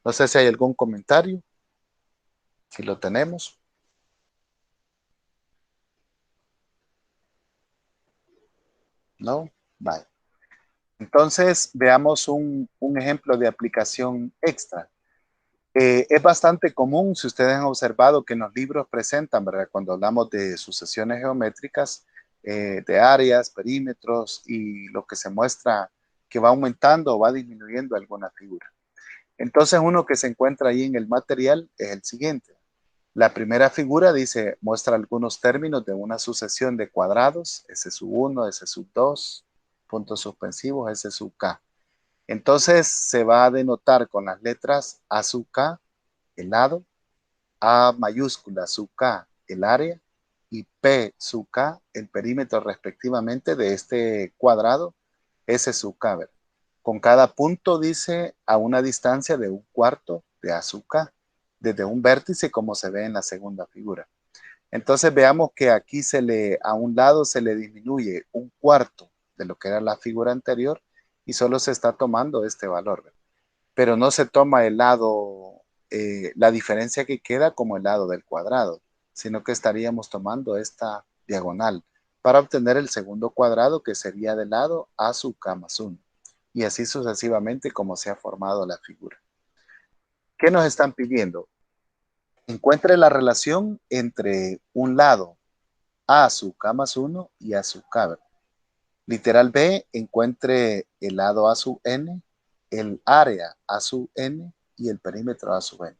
No sé si hay algún comentario, si lo tenemos. ¿No? Vale. Entonces, veamos un ejemplo de aplicación extra. Es bastante común, si ustedes han observado, que en los libros presentan, ¿verdad? Cuando hablamos de sucesiones geométricas, de áreas, perímetros y lo que se muestra que va aumentando o va disminuyendo alguna figura. Entonces, uno que se encuentra ahí en el material es el siguiente. La primera figura dice, muestra algunos términos de una sucesión de cuadrados, S sub 1, S sub 2, puntos suspensivos, S sub K. Entonces se va a denotar con las letras A sub K, el lado, A mayúscula sub K, el área, y P sub K, el perímetro respectivamente de este cuadrado, S sub K. ¿Verdad? Con cada punto dice a una distancia de 1/4 de A sub K, desde un vértice como se ve en la segunda figura. Entonces veamos que aquí a un lado se le disminuye 1/4 de lo que era la figura anterior y solo se está tomando este valor, ¿verdad? Pero no se toma el lado, la diferencia que queda como el lado del cuadrado, sino que estaríamos tomando esta diagonal para obtener el segundo cuadrado que sería del lado A sub K más 1 y así sucesivamente como se ha formado la figura. ¿Qué nos están pidiendo? Encuentre la relación entre un lado A sub K más 1 y A sub K. Literal B, encuentre el lado A sub N, el área A sub N y el perímetro A sub N.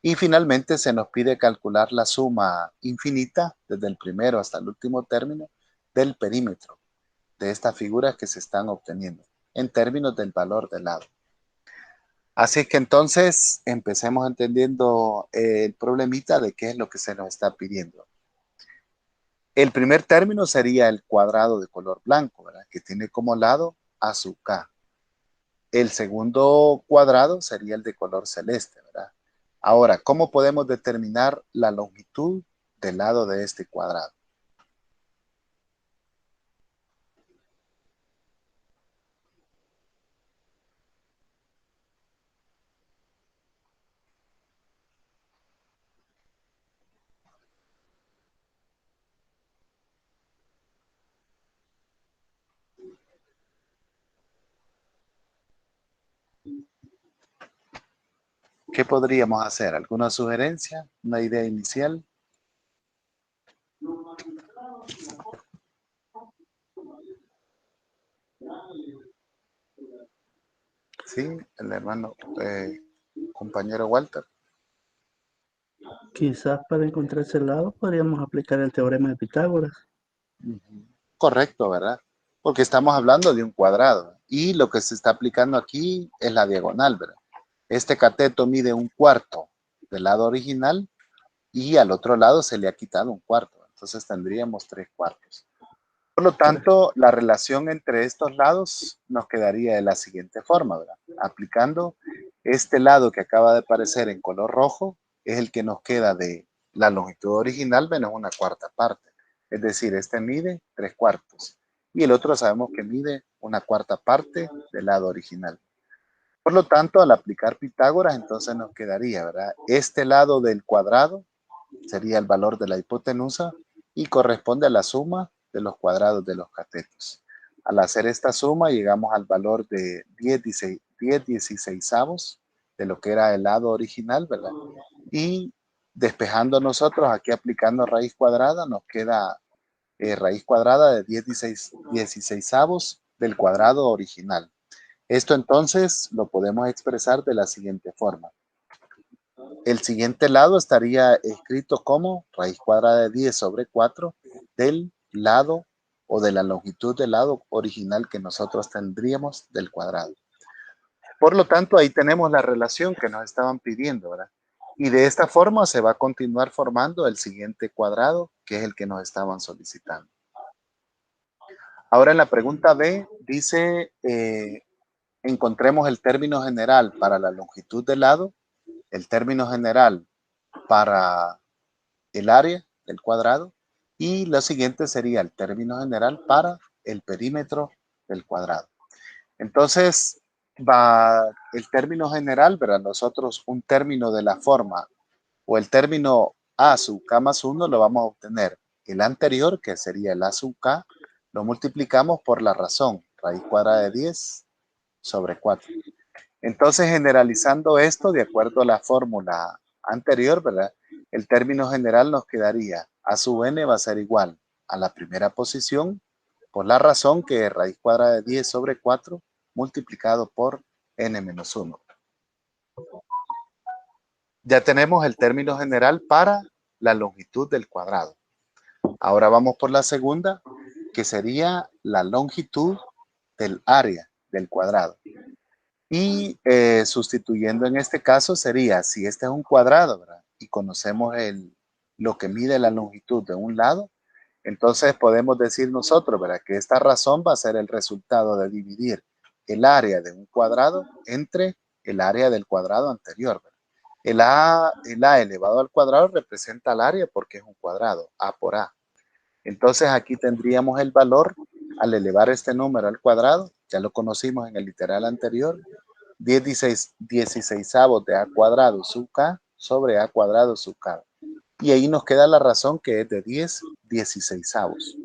Y finalmente se nos pide calcular la suma infinita desde el primero hasta el último término del perímetro de estas figuras que se están obteniendo en términos del valor del lado. Así que entonces empecemos entendiendo el problemita de qué es lo que se nos está pidiendo. El primer término sería el cuadrado de color blanco, ¿verdad? Que tiene como lado A sub K. El segundo cuadrado sería el de color celeste, ¿verdad? Ahora, ¿cómo podemos determinar la longitud del lado de este cuadrado? ¿Qué podríamos hacer? ¿Alguna sugerencia? ¿Una idea inicial? Sí, el hermano, compañero Walter. Quizás para encontrar ese lado podríamos aplicar el teorema de Pitágoras. Correcto, ¿verdad? Porque estamos hablando de un cuadrado y lo que se está aplicando aquí es la diagonal, ¿verdad? Este cateto mide 1/4 del lado original y al otro lado se le ha quitado 1/4. Entonces tendríamos 3/4. Por lo tanto, la relación entre estos lados nos quedaría de la siguiente forma, ¿verdad? Aplicando este lado que acaba de aparecer en color rojo, es el que nos queda de la longitud original menos una cuarta parte. Es decir, este mide 3/4 y el otro sabemos que mide una cuarta parte del lado original. Por lo tanto, al aplicar Pitágoras, entonces nos quedaría, ¿verdad? Este lado del cuadrado sería el valor de la hipotenusa y corresponde a la suma de los cuadrados de los catetos. Al hacer esta suma llegamos al valor de 10/16 de lo que era el lado original, ¿verdad? Y despejando nosotros aquí aplicando raíz cuadrada nos queda raíz cuadrada de 10/16 del cuadrado original. Esto entonces lo podemos expresar de la siguiente forma. El siguiente lado estaría escrito como raíz cuadrada de 10/4 del lado o de la longitud del lado original que nosotros tendríamos del cuadrado. Por lo tanto, ahí tenemos la relación que nos estaban pidiendo, ¿verdad? Y de esta forma se va a continuar formando el siguiente cuadrado, que es el que nos estaban solicitando. Ahora en la pregunta B dice, encontremos el término general para la longitud del lado, el término general para el área del cuadrado y lo siguiente sería el término general para el perímetro del cuadrado. Entonces, va el término general, ¿verdad? Nosotros un término de la forma o el término A sub K más 1 lo vamos a obtener el anterior, que sería el A sub K, lo multiplicamos por la razón, raíz cuadrada de 10/4. Entonces, generalizando esto de acuerdo a la fórmula anterior, ¿verdad? El término general nos quedaría A sub n va a ser igual a la primera posición por la razón que es raíz cuadrada de 10/4 multiplicado por n menos 1. Ya tenemos el término general para la longitud del cuadrado. Ahora vamos por la segunda, que sería la longitud del área del cuadrado. Y sustituyendo en este caso sería, si este es un cuadrado, ¿verdad? Y conocemos lo que mide la longitud de un lado, entonces podemos decir nosotros, ¿verdad? Que esta razón va a ser el resultado de dividir el área de un cuadrado entre el área del cuadrado anterior, ¿verdad? El A elevado al cuadrado representa el área porque es un cuadrado, A por A. Entonces aquí tendríamos el valor al elevar este número al cuadrado, ya lo conocimos en el literal anterior, 10/16 de A cuadrado sub K sobre A cuadrado sub K. Y ahí nos queda la razón que es de 10/16.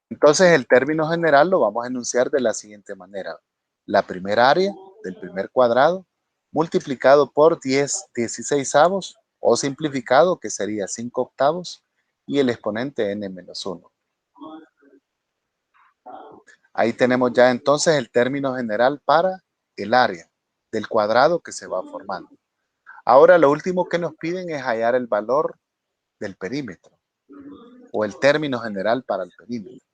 Entonces el término general lo vamos a enunciar de la siguiente manera. La primera área del primer cuadrado multiplicado por 10/16 o simplificado que sería 5/8 y el exponente n menos 1. Ahí tenemos ya entonces el término general para el área del cuadrado que se va formando. Ahora lo último que nos piden es hallar el valor del perímetro o el término general para el perímetro.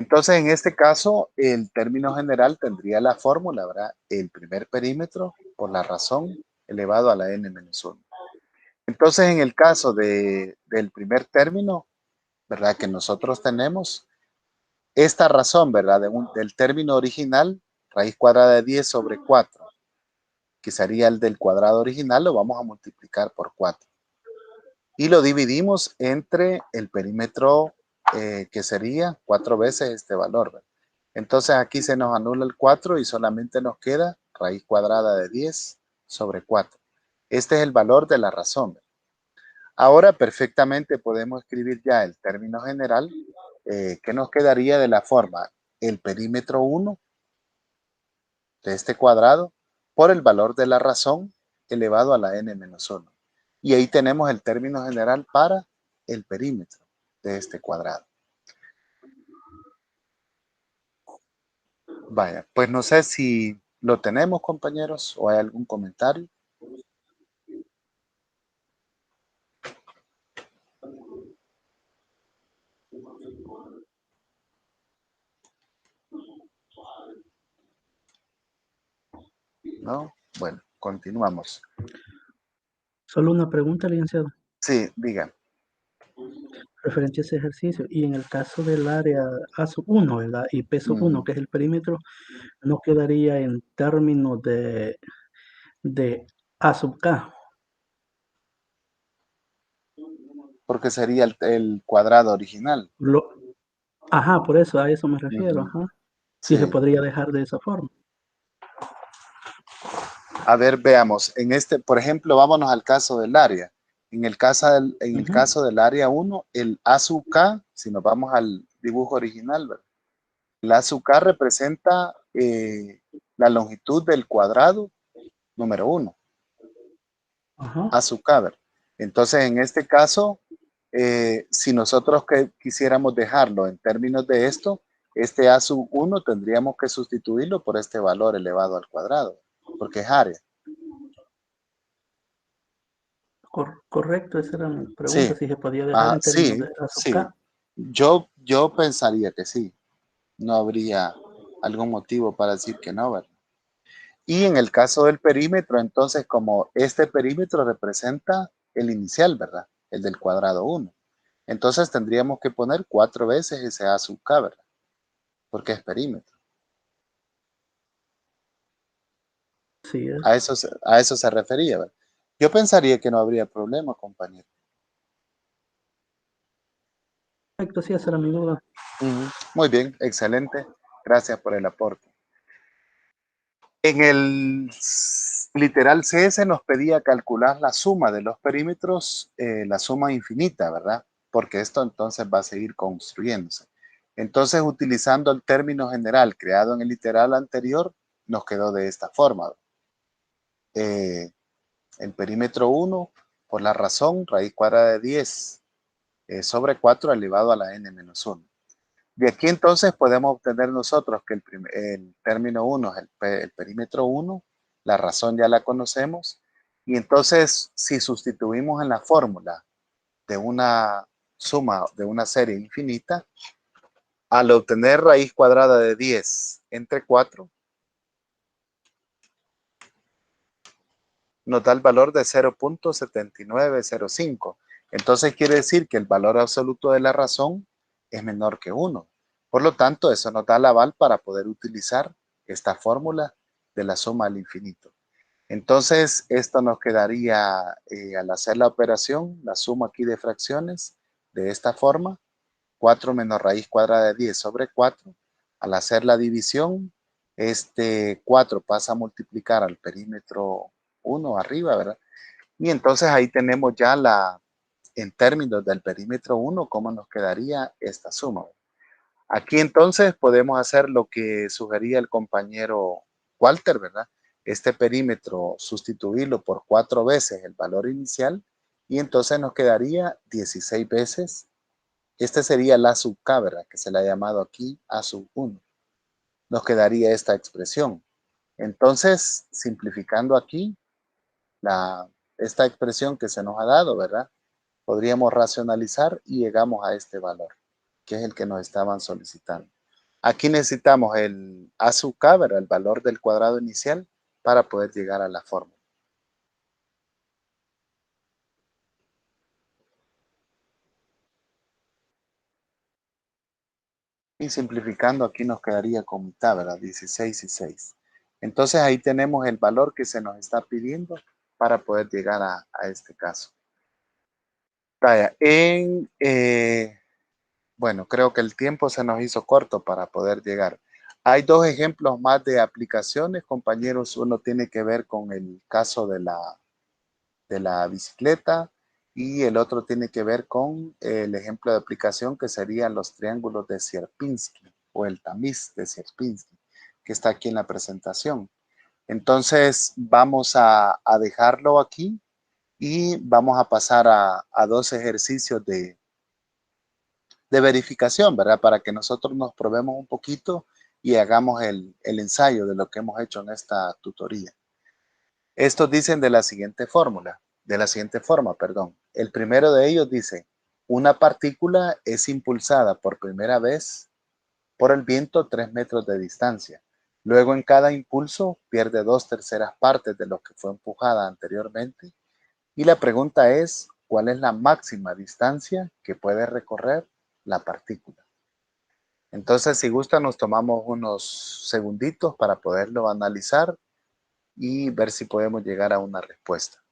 Entonces en este caso el término general tendría la fórmula, ¿verdad? El primer perímetro por la razón elevado a la n menos 1. Entonces en el caso del primer término, ¿verdad? Que nosotros tenemos esta razón, ¿verdad? Del término original, raíz cuadrada de 10/4, que sería el del cuadrado original, lo vamos a multiplicar por 4. Y lo dividimos entre el perímetro, que sería 4 veces este valor, ¿verdad? Entonces aquí se nos anula el 4 y solamente nos queda raíz cuadrada de 10/4. Este es el valor de la razón, ¿verdad? Ahora perfectamente podemos escribir ya el término general, que nos quedaría de la forma el perímetro 1 de este cuadrado por el valor de la razón elevado a la n menos 1. Y ahí tenemos el término general para el perímetro de este cuadrado. Vaya, pues no sé si lo tenemos, compañeros, o hay algún comentario. ¿No? Bueno, continuamos. Solo una pregunta, licenciado. Sí, digan. referente a ese ejercicio. Y en el caso del área A sub 1, ¿verdad? Y P sub 1, que es el perímetro, no quedaría en términos de A sub K. Porque sería el cuadrado original. Ajá, por eso, a eso me refiero, Ujú. ajá. Sí se Sí. podría dejar de esa forma. A ver, veamos. En este, por ejemplo, vámonos al caso del área. En el Ujú. caso del área 1, el A sub K, si nos vamos al dibujo original, ¿verdad? El A sub K representa la longitud del cuadrado número 1, Ajá. A sub K, ¿verdad? Entonces, en este caso, si nosotros quisiéramos dejarlo en términos de esto, este A sub 1 tendríamos que sustituirlo por este valor elevado al cuadrado, porque es área. Correcto, esa era mi pregunta, Sí, si se podía dejar en términos de sí, A sub sí. K. Yo pensaría que sí. No habría algún motivo para decir que no, ¿verdad? Y en el caso del perímetro, entonces, como este perímetro representa el inicial, ¿verdad? El del cuadrado 1. Entonces tendríamos que poner 4 veces ese A sub K, ¿verdad? Porque es perímetro. Sí, es A eso se refería, ¿verdad? Yo pensaría que no habría problema, compañero. correcto, sí, esa era mi duda. Muy bien, excelente. Gracias por el aporte. En el literal CS nos pedía calcular la suma de los perímetros, la suma infinita, ¿verdad? Porque esto entonces va a seguir construyéndose. Entonces, utilizando el término general creado en el literal anterior, nos quedó de esta forma. El perímetro 1, por la razón, raíz cuadrada de 10 sobre 4 elevado a la n-1. De aquí entonces podemos obtener nosotros que el término 1 es el perímetro 1, la razón ya la conocemos, y entonces si sustituimos en la fórmula de una suma de una serie infinita, al obtener raíz cuadrada de 10 entre 4, nos da el valor de 0.7905. Entonces quiere decir que el valor absoluto de la razón es menor que 1. Por lo tanto, eso nos da el aval para poder utilizar esta fórmula de la suma al infinito. Entonces, esto nos quedaría al hacer la operación, la suma aquí de fracciones, de esta forma, 4 menos raíz cuadrada de 10 sobre 4. Al hacer la división, este 4 pasa a multiplicar al perímetro 1 arriba, ¿verdad? Y entonces ahí tenemos ya en términos del perímetro 1, cómo nos quedaría esta suma. Aquí entonces podemos hacer lo que sugería el compañero Walter, ¿verdad? Este perímetro sustituirlo por 4 veces el valor inicial y entonces nos quedaría 16 veces. Este sería la sub K, ¿verdad? Que se le ha llamado aquí A sub 1. Nos quedaría esta expresión. Entonces, simplificando aquí, esta expresión que se nos ha dado, ¿verdad? Podríamos racionalizar y llegamos a este valor, que es el que nos estaban solicitando. Aquí necesitamos el A sub K, ¿verdad? El valor del cuadrado inicial para poder llegar a la fórmula. Y simplificando aquí nos quedaría con mitad, ¿verdad? 16 y 6. Entonces ahí tenemos el valor que se nos está pidiendo para poder llegar a este caso. Vaya, bueno, creo que el tiempo se nos hizo corto para poder llegar. Hay dos ejemplos más de aplicaciones, compañeros. Uno tiene que ver con el caso de la bicicleta y el otro tiene que ver con el ejemplo de aplicación que serían los triángulos de Sierpinski o el tamiz de Sierpinski, que está aquí en la presentación. Entonces vamos a dejarlo aquí y vamos a pasar a dos ejercicios de verificación, ¿verdad? Para que nosotros nos probemos un poquito y hagamos el ensayo de lo que hemos hecho en esta tutoría. Estos dicen de la siguiente forma, perdón. El primero de ellos dice, una partícula es impulsada por primera vez por el viento a 3 metros de distancia. Luego en cada impulso pierde 2/3 partes de lo que fue empujada anteriormente. Y la pregunta es, cuál es la máxima distancia que puede recorrer la partícula. Entonces, si gusta, nos tomamos unos segunditos para poderlo analizar y ver si podemos llegar a una respuesta.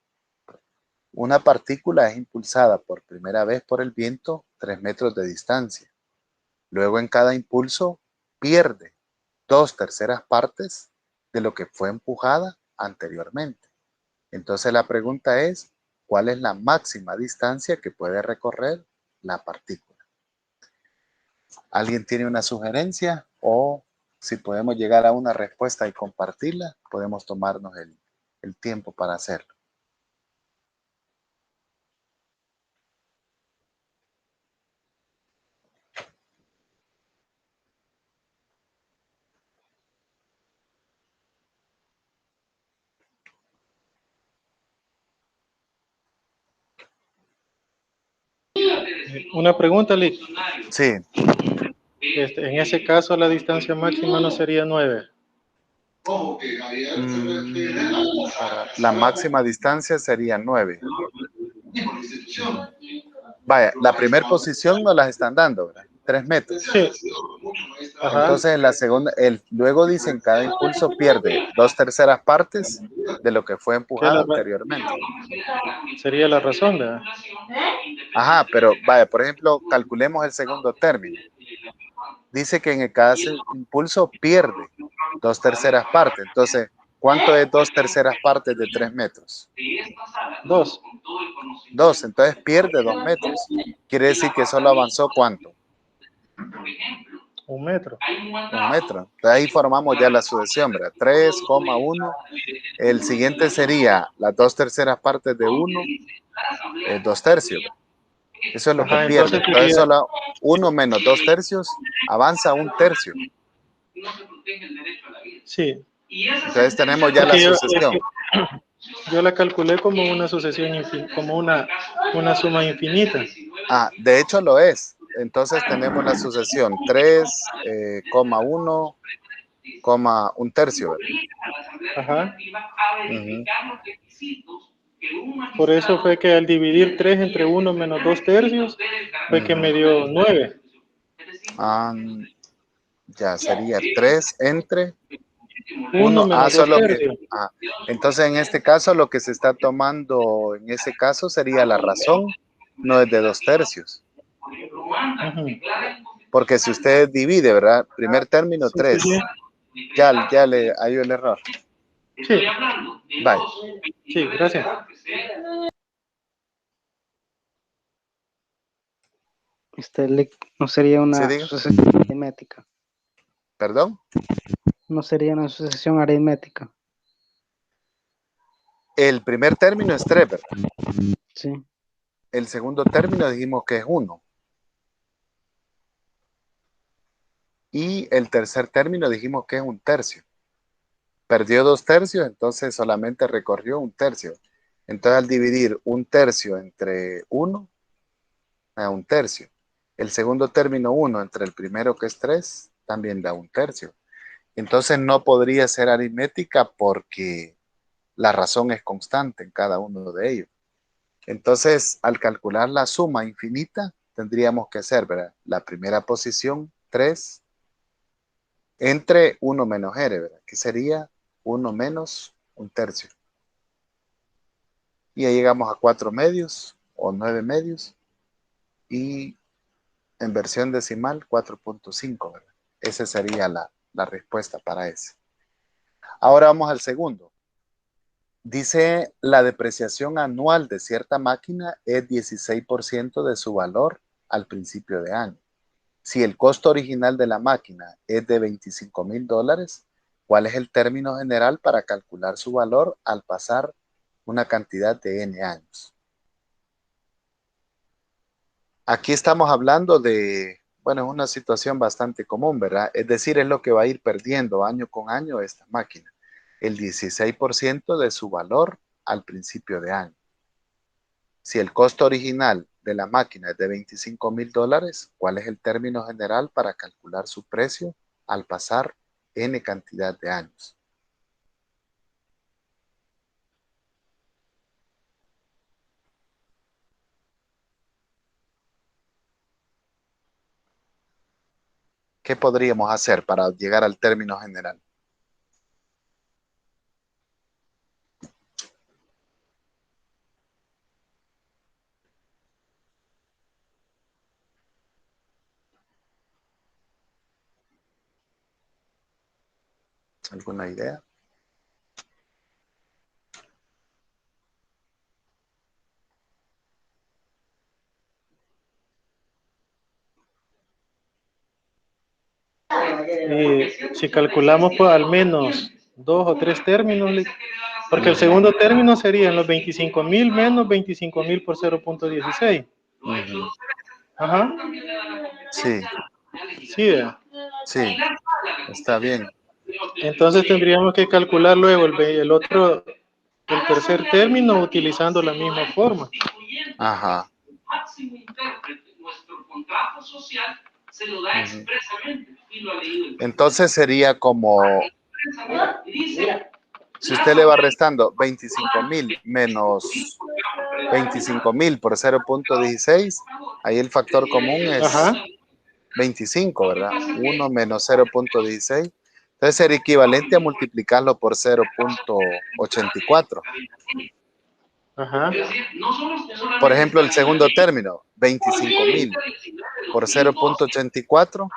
Una partícula es impulsada por primera vez por el viento 3 metros de distancia. Luego, en cada impulso, pierde 2/3 partes de lo que fue empujada anteriormente. Entonces, la pregunta es, ¿cuál es la máxima distancia que puede recorrer la partícula? ¿Alguien tiene una sugerencia? O si podemos llegar a una respuesta y compartirla, podemos tomarnos el tiempo para hacerlo. Una pregunta, Lick. Sí, En ese caso, la distancia máxima no sería 9. la máxima distancia sería 9. Vaya, la primera posición nos las están dando, ¿verdad? 3 metros. Sí. Ajá. Entonces, en la segunda, luego dicen cada impulso pierde 2/3 partes de lo que fue empujado anteriormente. Sería la razón, ¿verdad? Ajá, pero vaya, por ejemplo, calculemos el segundo término. Dice que en cada impulso pierde 2/3 partes. Entonces, ¿cuánto es 2/3 partes de 3 metros? 2. 2, entonces pierde 2 metros. Quiere decir que solo avanzó ¿cuánto? 1 metro. 1 metro. Entonces ahí formamos ya la sucesión, ¿verdad? 3,1. El siguiente sería las 2/3 partes de 1, 2/3. Eso es lo que Ajá, pierde. entonces Entonces sería, solo 1 menos 2/3 avanza 1/3. sí. Entonces tenemos ya la Porque sucesión. yo la calculé como una sucesión, como una suma infinita. Ah, de hecho lo es. Entonces tenemos la sucesión 3,1, 1/3, ¿verdad? Ajá. Ujú. Por eso fue que al dividir 3 entre 1 menos 2/3, fue que me dio 9. Ah, ya sería 3 entre 1 1. Ah, menos solo que. 2/3. Entonces en este caso lo que se está tomando en ese caso sería la razón, no es de 2/3. Ujú. Porque si usted divide, ¿verdad? Primer término Sí, sí, 3. sí. Ya le hay el error. Sí, Bye. sí, gracias. No sería ¿Sí una diga? sucesión aritmética. ¿Perdón? No sería una sucesión aritmética. El primer término es 3, ¿verdad? Sí. El segundo término dijimos que es 1. Y el tercer término dijimos que es 1/3. Perdió 2/3, entonces solamente recorrió 1/3. Entonces al dividir 1/3 entre 1, da 1/3. El segundo término 1 entre el primero que es 3, también da 1/3. Entonces no podría ser aritmética porque la razón es constante en cada uno de ellos. Entonces, al calcular la suma infinita, tendríamos que hacer, ¿verdad? La primera posición, 3, entre 1 menos r, ¿verdad? Que sería 1 menos 1/3. Y ahí llegamos a 4 medios o 9 medios. Y en versión decimal, 4,5, ¿verdad? Esa sería la respuesta para ese. Ahora vamos al segundo. Dice, la depreciación anual de cierta máquina es 16% de su valor al principio de año. Si el costo original de la máquina es de $25,000, ¿cuál es el término general para calcular su valor al pasar una cantidad de N años? Aquí estamos hablando de, bueno, es una situación bastante común, ¿verdad? Es decir, es lo que va a ir perdiendo año con año esta máquina. El 16% de su valor al principio de año. Si el costo original de la máquina es de $25,000, ¿cuál es el término general para calcular su precio al pasar N cantidad de años? ¿Qué podríamos hacer para llegar al término general? ¿Alguna idea? Si calculamos pues, al menos 2 o 3 términos, porque el segundo término serían los 25,000 menos 25,000 por 0.16. Ajá. Sí, Sí, ¿verdad? sí, está bien. Entonces tendríamos que calcular luego el tercer término utilizando la misma forma. Ajá. Entonces sería como, si usted le va restando 25,000 menos 25,000 por 0.16, ahí el factor común es Ajá. 25, ¿verdad? 1 menos 0.16. Entonces sería equivalente a multiplicarlo por 0.84. Ajá. Por ejemplo, el segundo término, 25,000 por 0.84,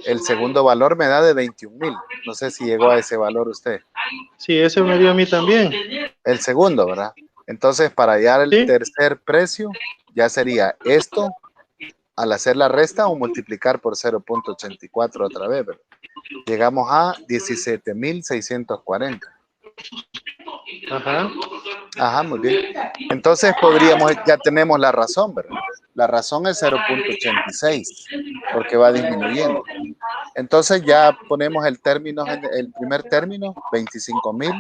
el segundo valor me da de 21,000. No sé si llegó a ese valor usted. Sí, ese me dio a mí también. El segundo, ¿verdad? Entonces, para hallar el Sí. tercer precio, ya sería esto al hacer la resta o multiplicar por 0.84 otra vez, ¿verdad? Llegamos a 17,640. Ajá. Ajá, muy bien. Entonces podríamos, ya tenemos la razón, ¿verdad? La razón es 0.86, porque va disminuyendo. Entonces ya ponemos el término, el primer término, 25,000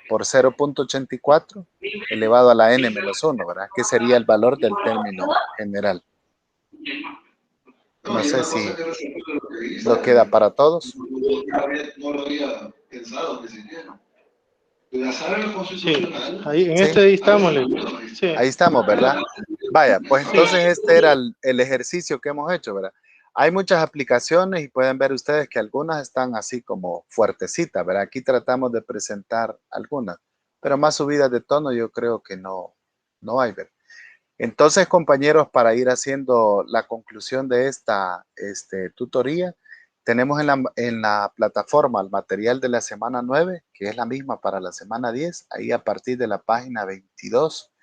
por 0.84 elevado a la n menos 1, ¿verdad? Que sería el valor del término general. No sé si lo queda para todos. No lo había pensado ni siquiera. Sí, ahí, en Sí. este ahí estamos. Sí. Ahí estamos, ¿verdad? Vaya, pues entonces este era el ejercicio que hemos hecho, ¿verdad? Hay muchas aplicaciones y pueden ver ustedes que algunas están así como fuertecitas, ¿verdad? Aquí tratamos de presentar algunas, pero más subidas de tono yo creo que no hay, ¿verdad? Entonces, compañeros, para ir haciendo la conclusión de esta tutoría, tenemos en la plataforma el material de la semana 9, que es la misma para la semana 10, ahí a partir de la página 22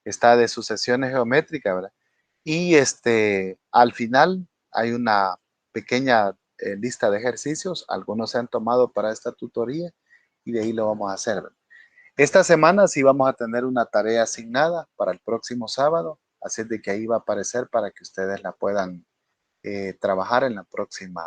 está de sucesiones geométricas, ¿verdad? Y al final hay una pequeña lista de ejercicios, algunos se han tomado para esta tutoría y de ahí lo vamos a hacer, ¿verdad? Esta semana sí vamos a tener una tarea asignada para el próximo sábado, así de que ahí va a aparecer para que ustedes la puedan trabajar en la próxima